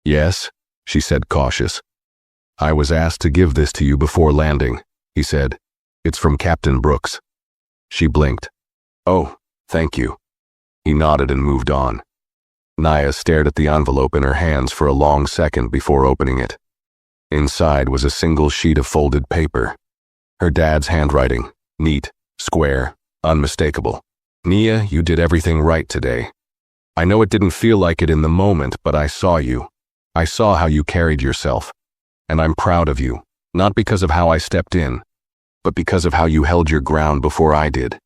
"Yes," she said, cautious. "I was asked to give this to you before landing," he said. "It's from Captain Brooks." She blinked. "Oh, thank you." He nodded and moved on. Nia stared at the envelope in her hands for a long second before opening it. Inside was a single sheet of folded paper. Her dad's handwriting, neat, square, unmistakable. "Nia, you did everything right today. I know it didn't feel like it in the moment, but I saw you. I saw how you carried yourself. And I'm proud of you, not because of how I stepped in, but because of how you held your ground before I did.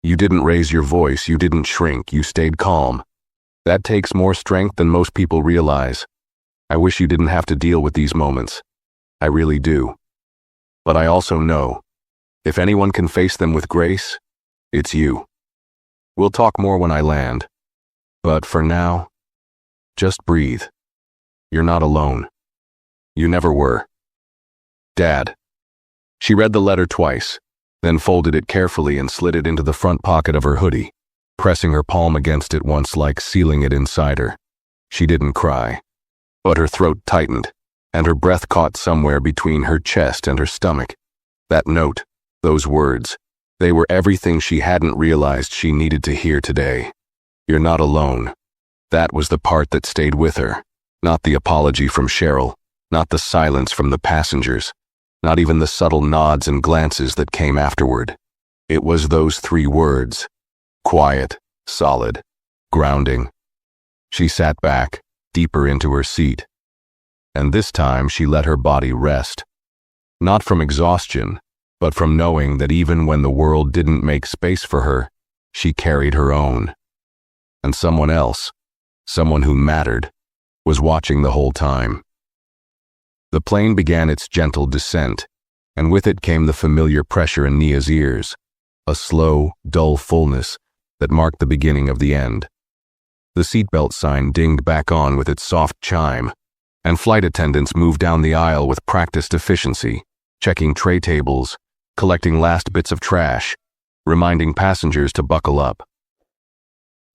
You didn't raise your voice, you didn't shrink, you stayed calm. That takes more strength than most people realize. I wish you didn't have to deal with these moments. I really do. But I also know, if anyone can face them with grace, it's you. We'll talk more when I land. But for now, just breathe. You're not alone. You never were. Dad." She read the letter twice, then folded it carefully and slid it into the front pocket of her hoodie, pressing her palm against it once like sealing it inside her. She didn't cry, but her throat tightened, and her breath caught somewhere between her chest and her stomach. That note, those words, they were everything she hadn't realized she needed to hear today. You're not alone. That was the part that stayed with her, not the apology from Cheryl, not the silence from the passengers, not even the subtle nods and glances that came afterward. It was those three words. Quiet, solid, grounding. She sat back, deeper into her seat. and this time she let her body rest. Not from exhaustion, but from knowing that even when the world didn't make space for her, she carried her own. And someone else, someone who mattered, was watching the whole time. The plane began its gentle descent, and with it came the familiar pressure in Nia's ears, a slow, dull fullness that marked the beginning of the end. The seatbelt sign dinged back on with its soft chime, and flight attendants moved down the aisle with practiced efficiency, checking tray tables, collecting last bits of trash, reminding passengers to buckle up.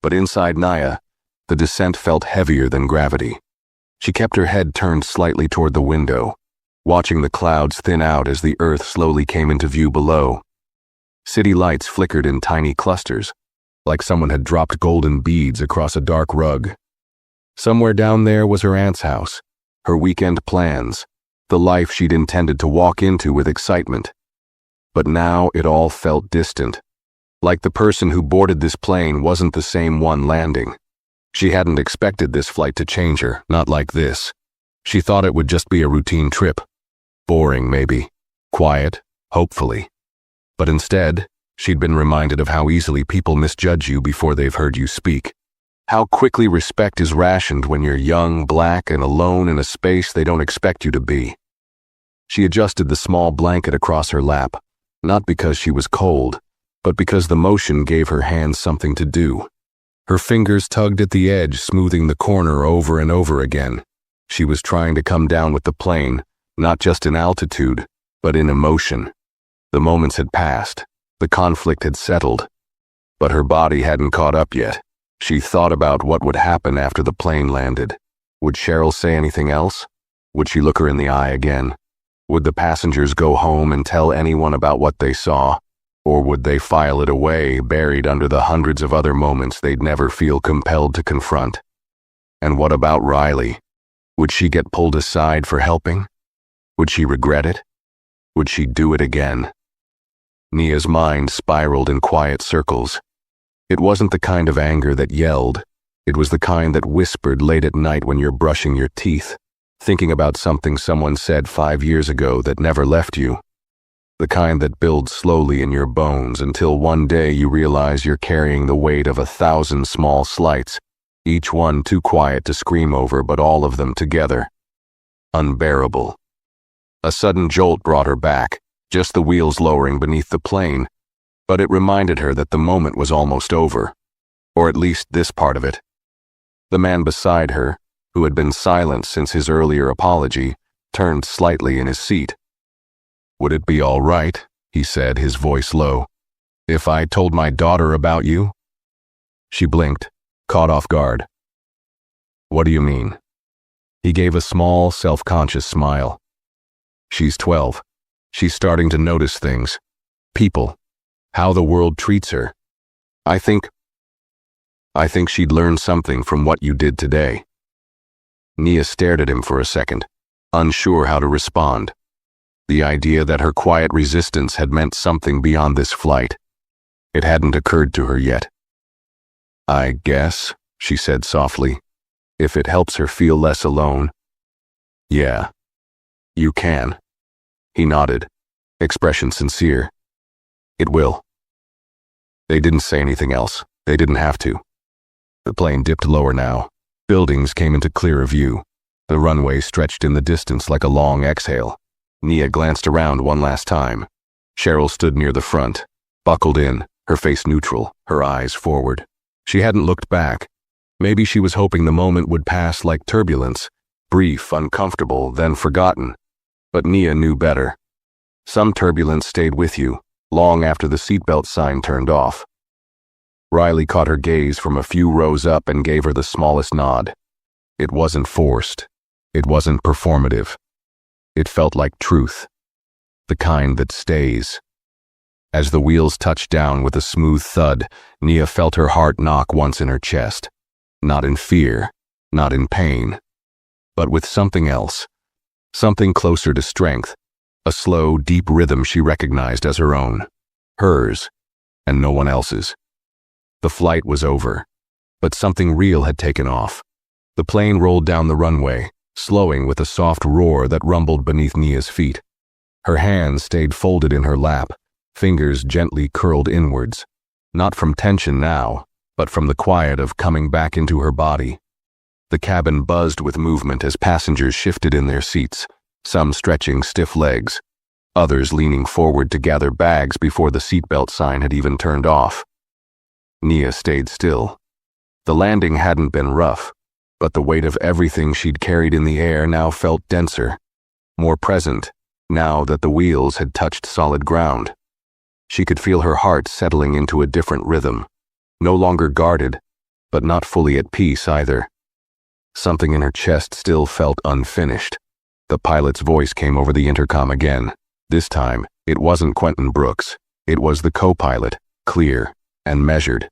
But inside Nia, the descent felt heavier than gravity. She kept her head turned slightly toward the window, watching the clouds thin out as the earth slowly came into view below. City lights flickered in tiny clusters, like someone had dropped golden beads across a dark rug. Somewhere down there was her aunt's house, her weekend plans, the life she'd intended to walk into with excitement. But now it all felt distant, like the person who boarded this plane wasn't the same one landing. She hadn't expected this flight to change her, not like this. She thought it would just be a routine trip. Boring, maybe. Quiet, hopefully. But instead, she'd been reminded of how easily people misjudge you before they've heard you speak. How quickly respect is rationed when you're young, black, and alone in a space they don't expect you to be. She adjusted the small blanket across her lap, not because she was cold, but because the motion gave her hands something to do. Her fingers tugged at the edge, smoothing the corner over and over again. She was trying to come down with the plane, not just in altitude, but in emotion. The moments had passed. The conflict had settled. But her body hadn't caught up yet. She thought about what would happen after the plane landed. Would Cheryl say anything else? Would she look her in the eye again? Would the passengers go home and tell anyone about what they saw? Or would they file it away, buried under the hundreds of other moments they'd never feel compelled to confront? And what about Riley? Would she get pulled aside for helping? Would she regret it? Would she do it again? Nia's mind spiraled in quiet circles. It wasn't the kind of anger that yelled. It was the kind that whispered late at night when you're brushing your teeth, thinking about something someone said 5 years ago that never left you. The kind that builds slowly in your bones until one day you realize you're carrying the weight of 1,000 small slights, each one too quiet to scream over, but all of them together. Unbearable. A sudden jolt brought her back, just the wheels lowering beneath the plane, but it reminded her that the moment was almost over, or at least this part of it. The man beside her, who had been silent since his earlier apology, turned slightly in his seat. "Would it be all right," he said, his voice low, "if I told my daughter about you?" She blinked, caught off guard. "What do you mean?" He gave a small, self-conscious smile. "She's 12. She's starting to notice things. People. How the world treats her. I think she'd learn something from what you did today." Nia stared at him for a second, unsure how to respond. The idea that her quiet resistance had meant something beyond this flight. It hadn't occurred to her yet. "I guess," she said softly, "if it helps her feel less alone." "Yeah, you can." He nodded, expression sincere. "It will." They didn't say anything else. They didn't have to. The plane dipped lower now. Buildings came into clearer view. The runway stretched in the distance like a long exhale. Nia glanced around one last time. Cheryl stood near the front, buckled in, her face neutral, her eyes forward. She hadn't looked back. Maybe she was hoping the moment would pass like turbulence, brief, uncomfortable, then forgotten. But Nia knew better. Some turbulence stayed with you, long after the seatbelt sign turned off. Riley caught her gaze from a few rows up and gave her the smallest nod. It wasn't forced. It wasn't performative. It felt like truth, the kind that stays. As the wheels touched down with a smooth thud, Nia felt her heart knock once in her chest. Not in fear, not in pain, but with something else. Something closer to strength, a slow, deep rhythm she recognized as her own. Hers, and no one else's. The flight was over, but something real had taken off. The plane rolled down the runway, slowing with a soft roar that rumbled beneath Nia's feet. Her hands stayed folded in her lap, fingers gently curled inwards, not from tension now, but from the quiet of coming back into her body. The cabin buzzed with movement as passengers shifted in their seats, some stretching stiff legs, others leaning forward to gather bags before the seatbelt sign had even turned off. Nia stayed still. The landing hadn't been rough, but the weight of everything she'd carried in the air now felt denser, more present, now that the wheels had touched solid ground. She could feel her heart settling into a different rhythm, no longer guarded, but not fully at peace either. Something in her chest still felt unfinished. The pilot's voice came over the intercom again. This time, it wasn't Quentin Brooks. It was the co-pilot, clear and measured.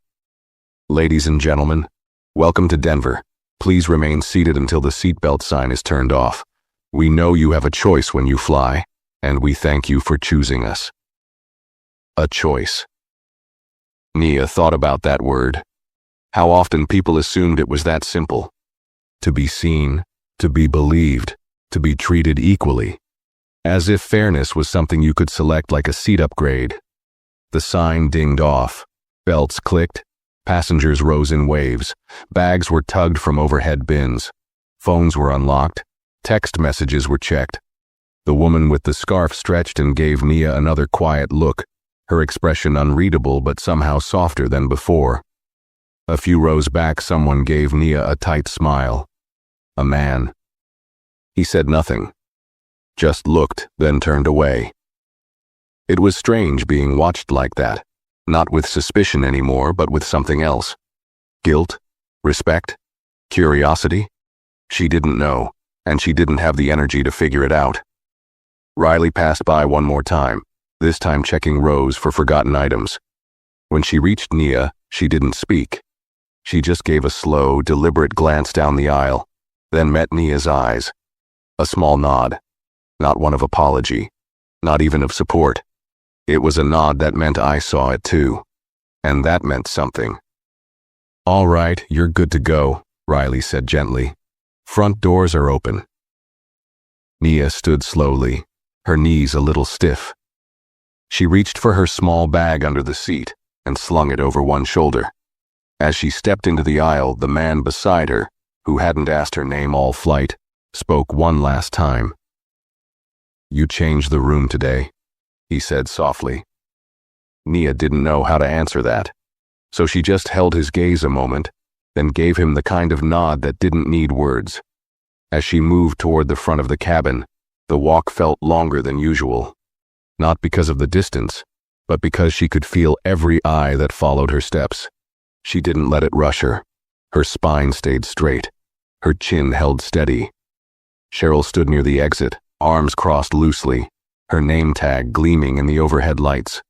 "Ladies and gentlemen, welcome to Denver. Please remain seated until the seatbelt sign is turned off. We know you have a choice when you fly, and we thank you for choosing us." A choice. Nia thought about that word. How often people assumed it was that simple. To be seen, to be believed, to be treated equally. As if fairness was something you could select like a seat upgrade. The sign dinged off. Belts clicked. Passengers rose in waves. Bags were tugged from overhead bins. Phones were unlocked. Text messages were checked. The woman with the scarf stretched and gave Nia another quiet look, her expression unreadable but somehow softer than before. A few rows back, someone gave Nia a tight smile. A man. He said nothing. Just looked, then turned away. It was strange being watched like that, not with suspicion anymore, but with something else. Guilt? Respect? Curiosity? She didn't know, and she didn't have the energy to figure it out. Riley passed by one more time, this time checking rows for forgotten items. When she reached Nia, she didn't speak. She just gave a slow, deliberate glance down the aisle, then met Nia's eyes. A small nod. Not one of apology, not even of support. It was a nod that meant I saw it too, and that meant something. "All right, you're good to go," Riley said gently. "Front doors are open." Nia stood slowly, her knees a little stiff. She reached for her small bag under the seat and slung it over one shoulder. As she stepped into the aisle, the man beside her, who hadn't asked her name all flight, spoke one last time. "You changed the room today," he said softly. Nia didn't know how to answer that, so she just held his gaze a moment, then gave him the kind of nod that didn't need words. As she moved toward the front of the cabin, the walk felt longer than usual. Not because of the distance, but because she could feel every eye that followed her steps. She didn't let it rush her. Her spine stayed straight. Her chin held steady. Cheryl stood near the exit, arms crossed loosely, her name tag gleaming in the overhead lights.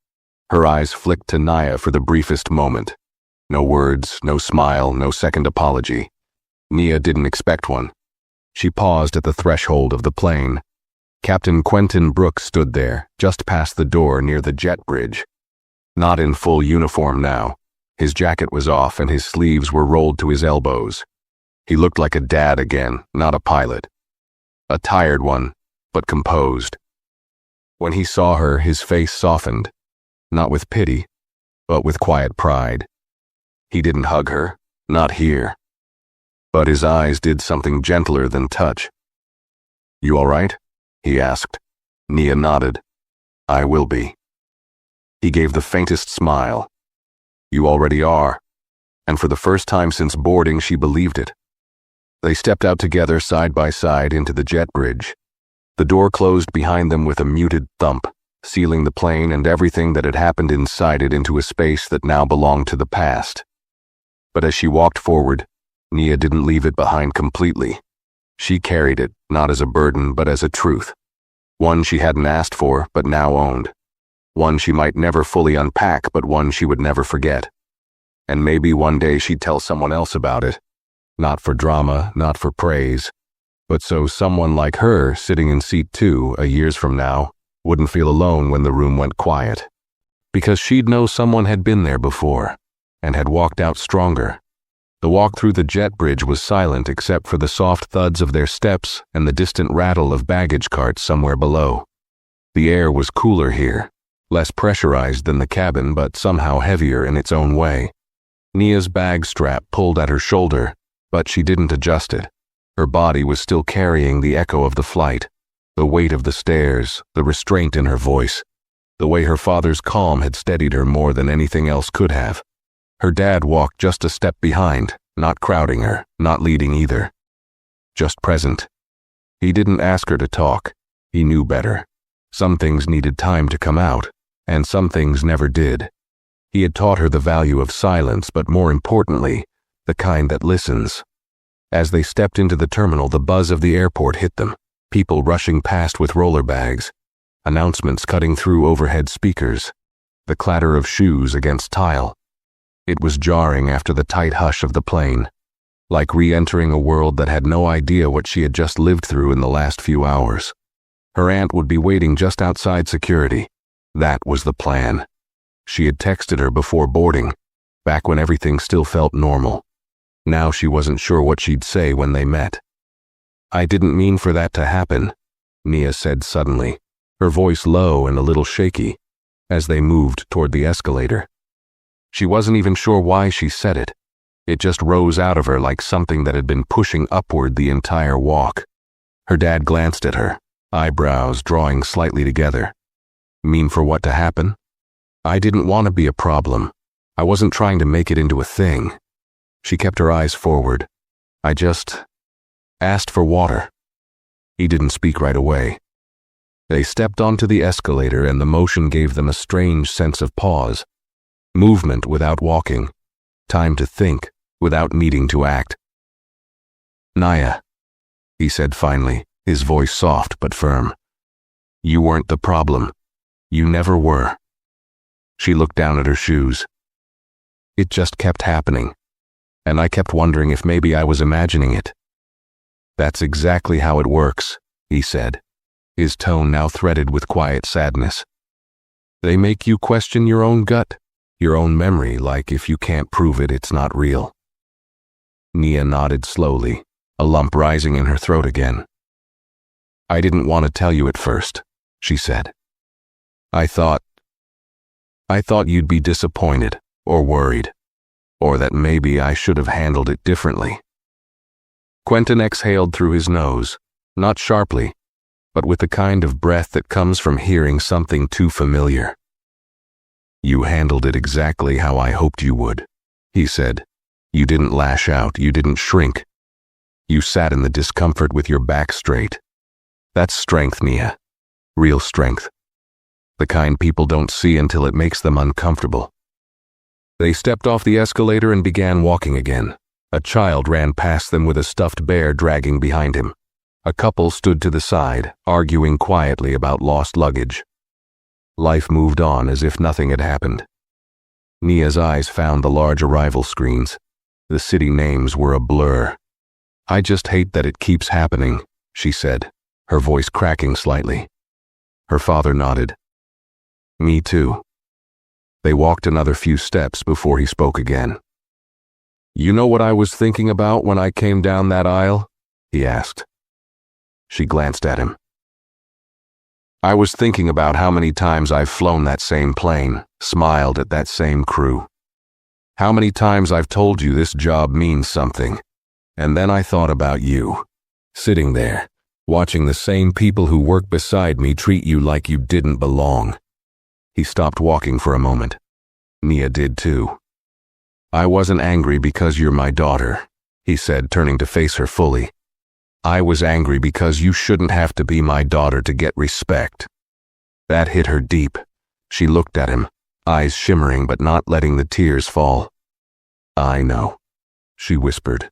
Her eyes flicked to Nia for the briefest moment. No words, no smile, no second apology. Nia didn't expect one. She paused at the threshold of the plane. Captain Quentin Brooks stood there, just past the door near the jet bridge. Not in full uniform now. His jacket was off and his sleeves were rolled to his elbows. He looked like a dad again, not a pilot. A tired one, but composed. When he saw her, his face softened, not with pity, but with quiet pride. He didn't hug her, not here. But his eyes did something gentler than touch. "You all right?" he asked. Nia nodded. "I will be." He gave the faintest smile. "You already are." And for the first time since boarding, she believed it. They stepped out together side by side into the jet bridge. The door closed behind them with a muted thump, sealing the plane and everything that had happened inside it into a space that now belonged to the past. But as she walked forward, Nia didn't leave it behind completely. She carried it, not as a burden, but as a truth. One she hadn't asked for, but now owned. One she might never fully unpack, but one she would never forget. And maybe one day she'd tell someone else about it. Not for drama, not for praise, but so someone like her, sitting in seat 2 years from now, wouldn't feel alone when the room went quiet. Because she'd know someone had been there before, and had walked out stronger. The walk through the jet bridge was silent except for the soft thuds of their steps and the distant rattle of baggage carts somewhere below. The air was cooler here, less pressurized than the cabin but somehow heavier in its own way. Nia's bag strap pulled at her shoulder, but she didn't adjust it. Her body was still carrying the echo of the flight, the weight of the stairs, the restraint in her voice, the way her father's calm had steadied her more than anything else could have. Her dad walked just a step behind, not crowding her, not leading either. Just present. He didn't ask her to talk. He knew better. Some things needed time to come out, and some things never did. He had taught her the value of silence, but more importantly, the kind that listens. As they stepped into the terminal, the buzz of the airport hit them, people rushing past with roller bags, announcements cutting through overhead speakers, the clatter of shoes against tile. It was jarring after the tight hush of the plane, like re-entering a world that had no idea what she had just lived through in the last few hours. Her aunt would be waiting just outside security. That was the plan. She had texted her before boarding, back when everything still felt normal. Now she wasn't sure what she'd say when they met. "I didn't mean for that to happen," Nia said suddenly, her voice low and a little shaky, as they moved toward the escalator. She wasn't even sure why she said it. It just rose out of her like something that had been pushing upward the entire walk. Her dad glanced at her, eyebrows drawing slightly together. "Mean for what to happen?" "I didn't want to be a problem. I wasn't trying to make it into a thing." She kept her eyes forward. "I just asked for water." He didn't speak right away. They stepped onto the escalator and the motion gave them a strange sense of pause. Movement without walking. Time to think without needing to act. "Nia," he said finally, his voice soft but firm. "You weren't the problem. You never were." She looked down at her shoes. "It just kept happening, and I kept wondering if maybe I was imagining it." "That's exactly how it works," he said, his tone now threaded with quiet sadness. "They make you question your own gut, your own memory, like if you can't prove it, it's not real." Nia nodded slowly, a lump rising in her throat again. "I didn't want to tell you at first," she said. I thought you'd be disappointed, or worried, or that maybe I should have handled it differently." Quentin exhaled through his nose, not sharply, but with the kind of breath that comes from hearing something too familiar. "You handled it exactly how I hoped you would," he said. "You didn't lash out, you didn't shrink. You sat in the discomfort with your back straight. That's strength, Nia. Real strength. The kind people don't see until it makes them uncomfortable." They stepped off the escalator and began walking again. A child ran past them with a stuffed bear dragging behind him. A couple stood to the side, arguing quietly about lost luggage. Life moved on as if nothing had happened. Nia's eyes found the large arrival screens. The city names were a blur. "I just hate that it keeps happening," she said, her voice cracking slightly. Her father nodded. "Me too." They walked another few steps before he spoke again. "You know what I was thinking about when I came down that aisle?" he asked. She glanced at him. "I was thinking about how many times I've flown that same plane, smiled at that same crew. How many times I've told you this job means something. And then I thought about you, sitting there, watching the same people who work beside me treat you like you didn't belong." He stopped walking for a moment. Nia did too. "I wasn't angry because you're my daughter," he said, turning to face her fully. "I was angry because you shouldn't have to be my daughter to get respect." That hit her deep. She looked at him, eyes shimmering but not letting the tears fall. "I know," she whispered.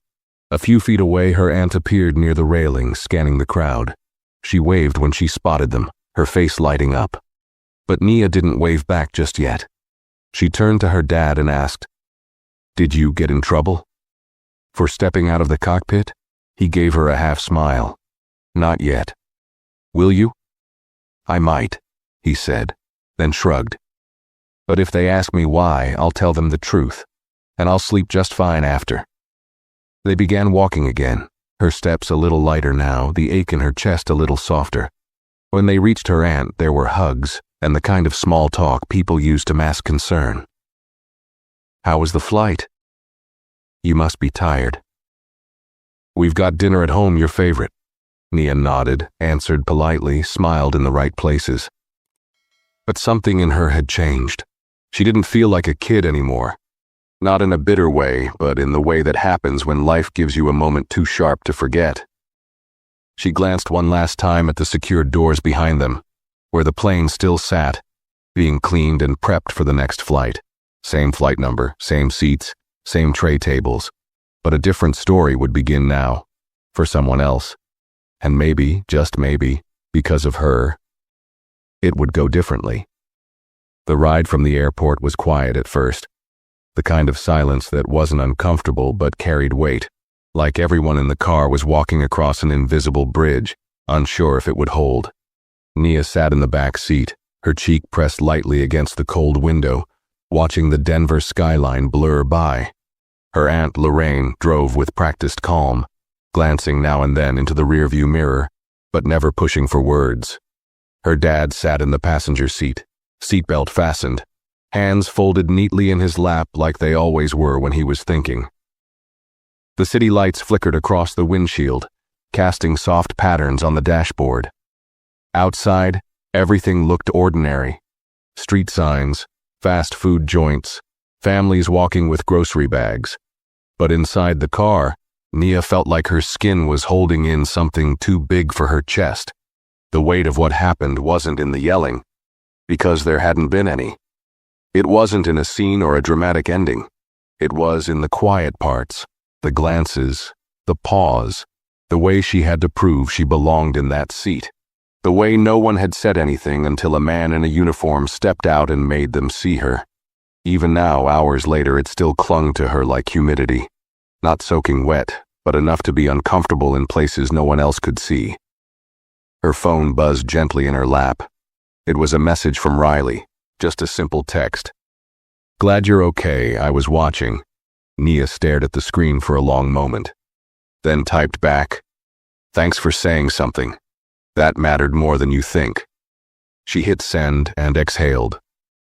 A few feet away, her aunt appeared near the railing, scanning the crowd. She waved when she spotted them, her face lighting up. But Nia didn't wave back just yet. She turned to her dad and asked, "Did you get in trouble?" For stepping out of the cockpit? He gave her a half smile. "Not yet." "Will you?" "I might," he said, then shrugged. "But if they ask me why, I'll tell them the truth, and I'll sleep just fine after." They began walking again, her steps a little lighter now, the ache in her chest a little softer. When they reached her aunt, there were hugs and the kind of small talk people use to mask concern. "How was the flight?" "You must be tired." "We've got dinner at home, your favorite." Nia nodded, answered politely, smiled in the right places. But something in her had changed. She didn't feel like a kid anymore. Not in a bitter way, but in the way that happens when life gives you a moment too sharp to forget. She glanced one last time at the secured doors behind them, where the plane still sat, being cleaned and prepped for the next flight. Same flight number, same seats, same tray tables. But a different story would begin now, for someone else. And maybe, just maybe, because of her, it would go differently. The ride from the airport was quiet at first, the kind of silence that wasn't uncomfortable but carried weight, like everyone in the car was walking across an invisible bridge, unsure if it would hold. Nia sat in the back seat, her cheek pressed lightly against the cold window, watching the Denver skyline blur by. Her Aunt Lorraine drove with practiced calm, glancing now and then into the rearview mirror, but never pushing for words. Her dad sat in the passenger seat, seatbelt fastened, hands folded neatly in his lap like they always were when he was thinking. The city lights flickered across the windshield, casting soft patterns on the dashboard. Outside, everything looked ordinary. Street signs, fast food joints, families walking with grocery bags. But inside the car, Nia felt like her skin was holding in something too big for her chest. The weight of what happened wasn't in the yelling, because there hadn't been any. It wasn't in a scene or a dramatic ending. It was in the quiet parts, the glances, the pause, the way she had to prove she belonged in that seat, the way no one had said anything until a man in a uniform stepped out and made them see her. Even now, hours later, it still clung to her like humidity, not soaking wet, but enough to be uncomfortable in places no one else could see. Her phone buzzed gently in her lap. It was a message from Riley, just a simple text. "Glad you're okay, I was watching." Nia stared at the screen for a long moment, then typed back, "Thanks for saying something. That mattered more than you think." She hit send and exhaled.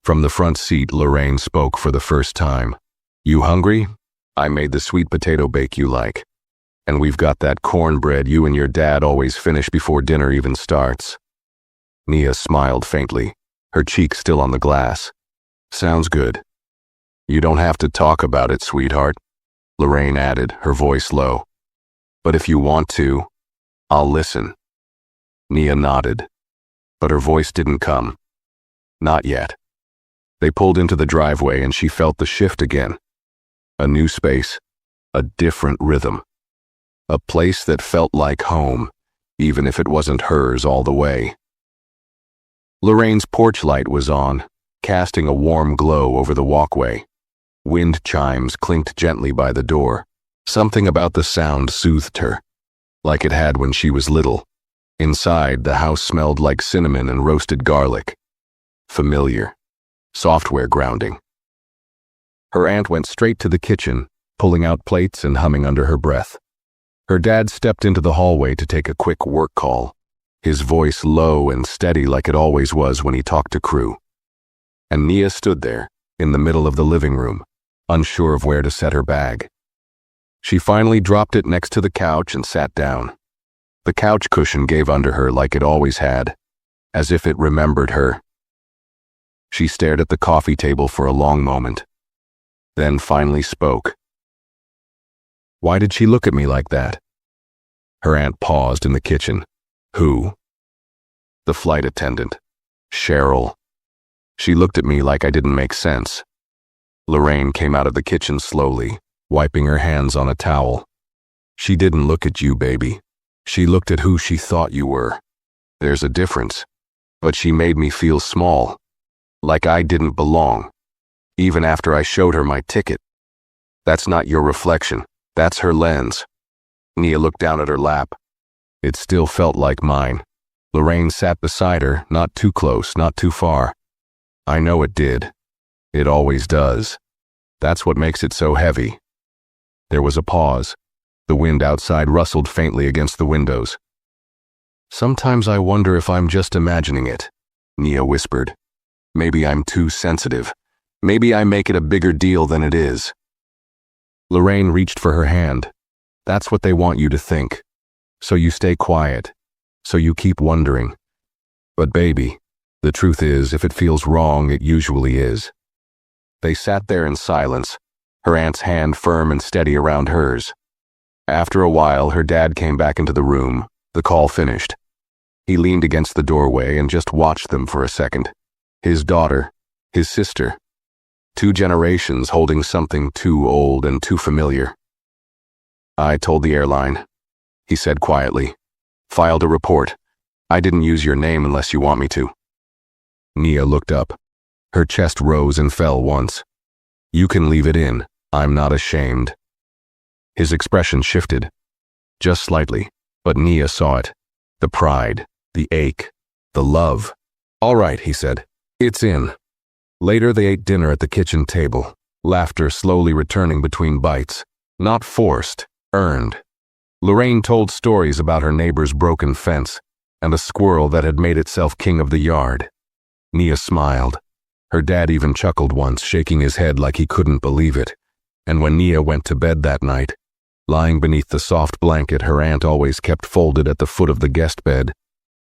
From the front seat, Lorraine spoke for the first time. "You hungry? I made the sweet potato bake you like. And we've got that cornbread you and your dad always finish before dinner even starts." Nia smiled faintly, her cheek still on the glass. "Sounds good." "You don't have to talk about it, sweetheart," Lorraine added, her voice low. "But if you want to, I'll listen." Nia nodded, but her voice didn't come. Not yet. They pulled into the driveway and she felt the shift again. A new space, a different rhythm. A place that felt like home, even if it wasn't hers all the way. Lorraine's porch light was on, casting a warm glow over the walkway. Wind chimes clinked gently by the door. Something about the sound soothed her, like it had when she was little. Inside, the house smelled like cinnamon and roasted garlic. Familiar. Software grounding. Her aunt went straight to the kitchen, pulling out plates and humming under her breath. Her dad stepped into the hallway to take a quick work call, his voice low and steady like it always was when he talked to crew. And Nia stood there, in the middle of the living room, unsure of where to set her bag. She finally dropped it next to the couch and sat down. The couch cushion gave under her like it always had, as if it remembered her. She stared at the coffee table for a long moment, then finally spoke. "Why did she look at me like that?" Her aunt paused in the kitchen. "Who?" "The flight attendant. Cheryl. She looked at me like I didn't make sense." Lorraine came out of the kitchen slowly, wiping her hands on a towel. "She didn't look at you, baby. She looked at who she thought you were. There's a difference. But she made me feel small, like I didn't belong, even after I showed her my ticket. That's not your reflection. That's her lens." Nia looked down at her lap. It still felt like mine. Lorraine sat beside her, not too close, not too far. "I know it did. It always does. That's what makes it so heavy." There was a pause, The wind outside rustled faintly against the windows. "Sometimes I wonder if I'm just imagining it," Nia whispered. "Maybe I'm too sensitive. Maybe I make it a bigger deal than it is." Lorraine reached for her hand. "That's what they want you to think. So you stay quiet. So you keep wondering. But baby, the truth is, if it feels wrong, it usually is." They sat there in silence, her aunt's hand firm and steady around hers. After a while, her dad came back into the room, the call finished. He leaned against the doorway and just watched them for a second. His daughter, his sister. 2 generations holding something too old and too familiar. "I told the airline," he said quietly. "Filed a report. I didn't use your name unless you want me to." Nia looked up. Her chest rose and fell once. "You can leave it in. I'm not ashamed." His expression shifted. Just slightly, but Nia saw it. The pride, the ache, the love. "All right," he said. "It's in." Later they ate dinner at the kitchen table, laughter slowly returning between bites. Not forced, earned. Lorraine told stories about her neighbor's broken fence and a squirrel that had made itself king of the yard. Nia smiled. Her dad even chuckled once, shaking his head like he couldn't believe it. And when Nia went to bed that night, lying beneath the soft blanket her aunt always kept folded at the foot of the guest bed,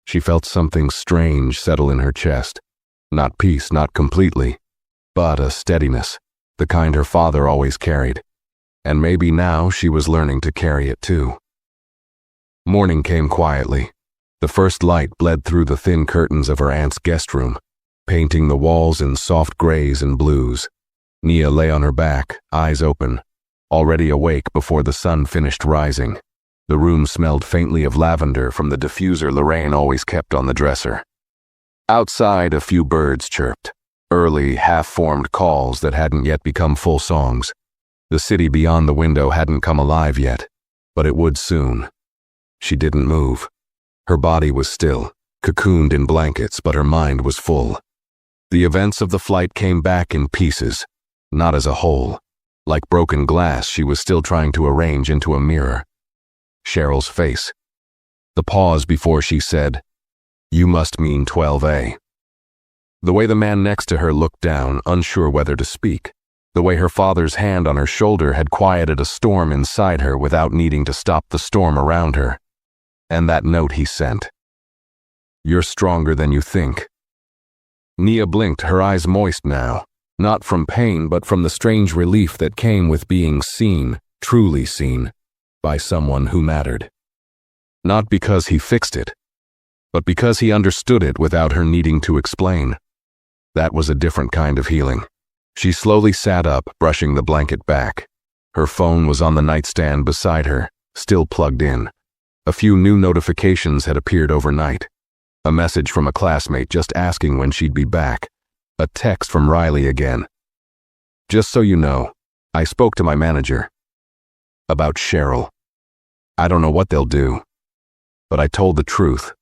she felt something strange settle in her chest. Not peace, not completely, but a steadiness, the kind her father always carried. And maybe now she was learning to carry it too. Morning came quietly. The first light bled through the thin curtains of her aunt's guest room, painting the walls in soft grays and blues. Nia lay on her back, eyes open, already awake before the sun finished rising. The room smelled faintly of lavender from the diffuser Lorraine always kept on the dresser. Outside, a few birds chirped, early, half-formed calls that hadn't yet become full songs. The city beyond the window hadn't come alive yet, but it would soon. She didn't move. Her body was still, cocooned in blankets, but her mind was full. The events of the flight came back in pieces, not as a whole. Like broken glass, she was still trying to arrange into a mirror. Cheryl's face. The pause before she said, "You must mean 12A." The way the man next to her looked down, unsure whether to speak. The way her father's hand on her shoulder had quieted a storm inside her without needing to stop the storm around her. And that note he sent. "You're stronger than you think." Nia blinked, her eyes moist now, not from pain but from the strange relief that came with being seen, truly seen, by someone who mattered. Not because he fixed it, but because he understood it without her needing to explain. That was a different kind of healing. She slowly sat up, brushing the blanket back. Her phone was on the nightstand beside her, still plugged in. A few new notifications had appeared overnight. A message from a classmate just asking when she'd be back. A text from Riley again. "Just so you know, I spoke to my manager. About Cheryl. I don't know what they'll do, but I told the truth."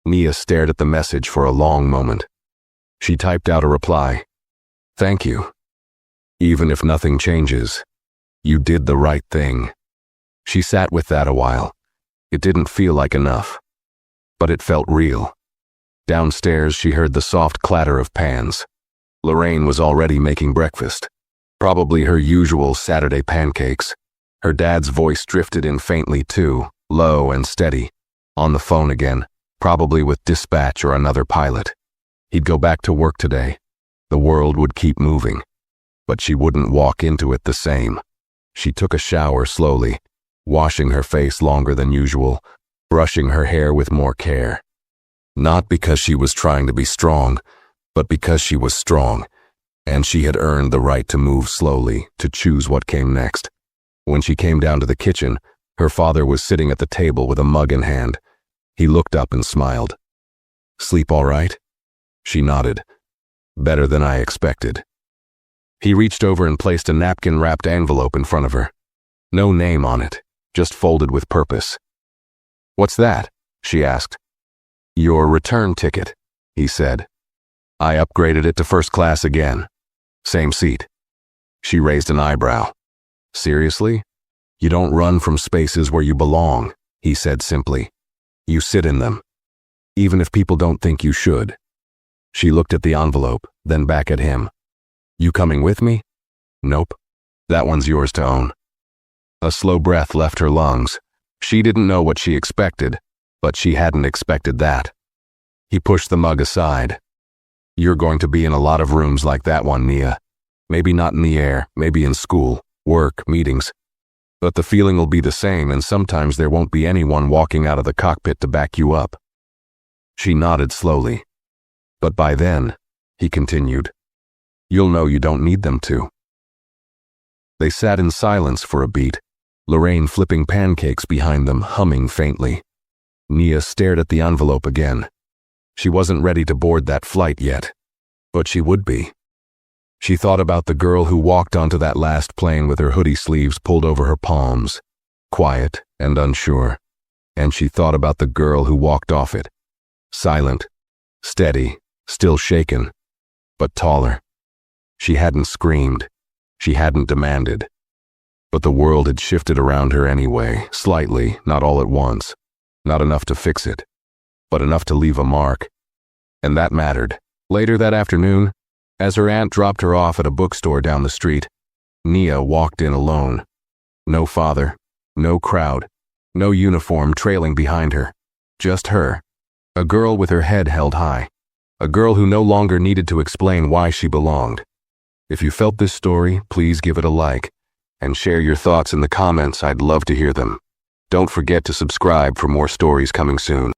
Nia stared at the message for a long moment. She typed out a reply. "Thank you. Even if nothing changes, you did the right thing." She sat with that a while. It didn't feel like enough, but it felt real. Downstairs, she heard the soft clatter of pans. Lorraine was already making breakfast, probably her usual Saturday pancakes. Her dad's voice drifted in faintly too, low and steady. On the phone again, probably with dispatch or another pilot. He'd go back to work today. The world would keep moving, but she wouldn't walk into it the same. She took a shower slowly, washing her face longer than usual, brushing her hair with more care. Not because she was trying to be strong, but because she was strong, and she had earned the right to move slowly, to choose what came next. When she came down to the kitchen, her father was sitting at the table with a mug in hand. He looked up and smiled. "Sleep all right?" She nodded. "Better than I expected." He reached over and placed a napkin-wrapped envelope in front of her. No name on it, just folded with purpose. "What's that?" she asked. "Your return ticket," he said. "I upgraded it to first class again. Same seat." She raised an eyebrow. "Seriously? You don't run from spaces where you belong, he said simply. You sit in them, even if people don't think you should. She looked at the envelope, then back at him. You coming with me? Nope. That one's yours to own. A slow breath left her lungs. She didn't know what she expected, but she hadn't expected that. He pushed the mug aside. You're going to be in a lot of rooms like that one, Nia. Maybe not in the air, maybe in school, work, meetings. But the feeling will be the same, and sometimes there won't be anyone walking out of the cockpit to back you up. She nodded slowly. But by then, he continued, you'll know you don't need them to. They sat in silence for a beat, Lorraine flipping pancakes behind them, humming faintly. Nia stared at the envelope again. She wasn't ready to board that flight yet, but she would be. She thought about the girl who walked onto that last plane with her hoodie sleeves pulled over her palms, quiet and unsure. And she thought about the girl who walked off it, silent, steady, still shaken, but taller. She hadn't screamed. She hadn't demanded. But the world had shifted around her anyway, slightly, not all at once. Not enough to fix it, but enough to leave a mark. And that mattered. Later that afternoon, as her aunt dropped her off at a bookstore down the street, Nia walked in alone. No father, no crowd, no uniform trailing behind her. Just her. A girl with her head held high. A girl who no longer needed to explain why she belonged. If you felt this story, please give it a like and share your thoughts in the comments. I'd love to hear them. Don't forget to subscribe for more stories coming soon.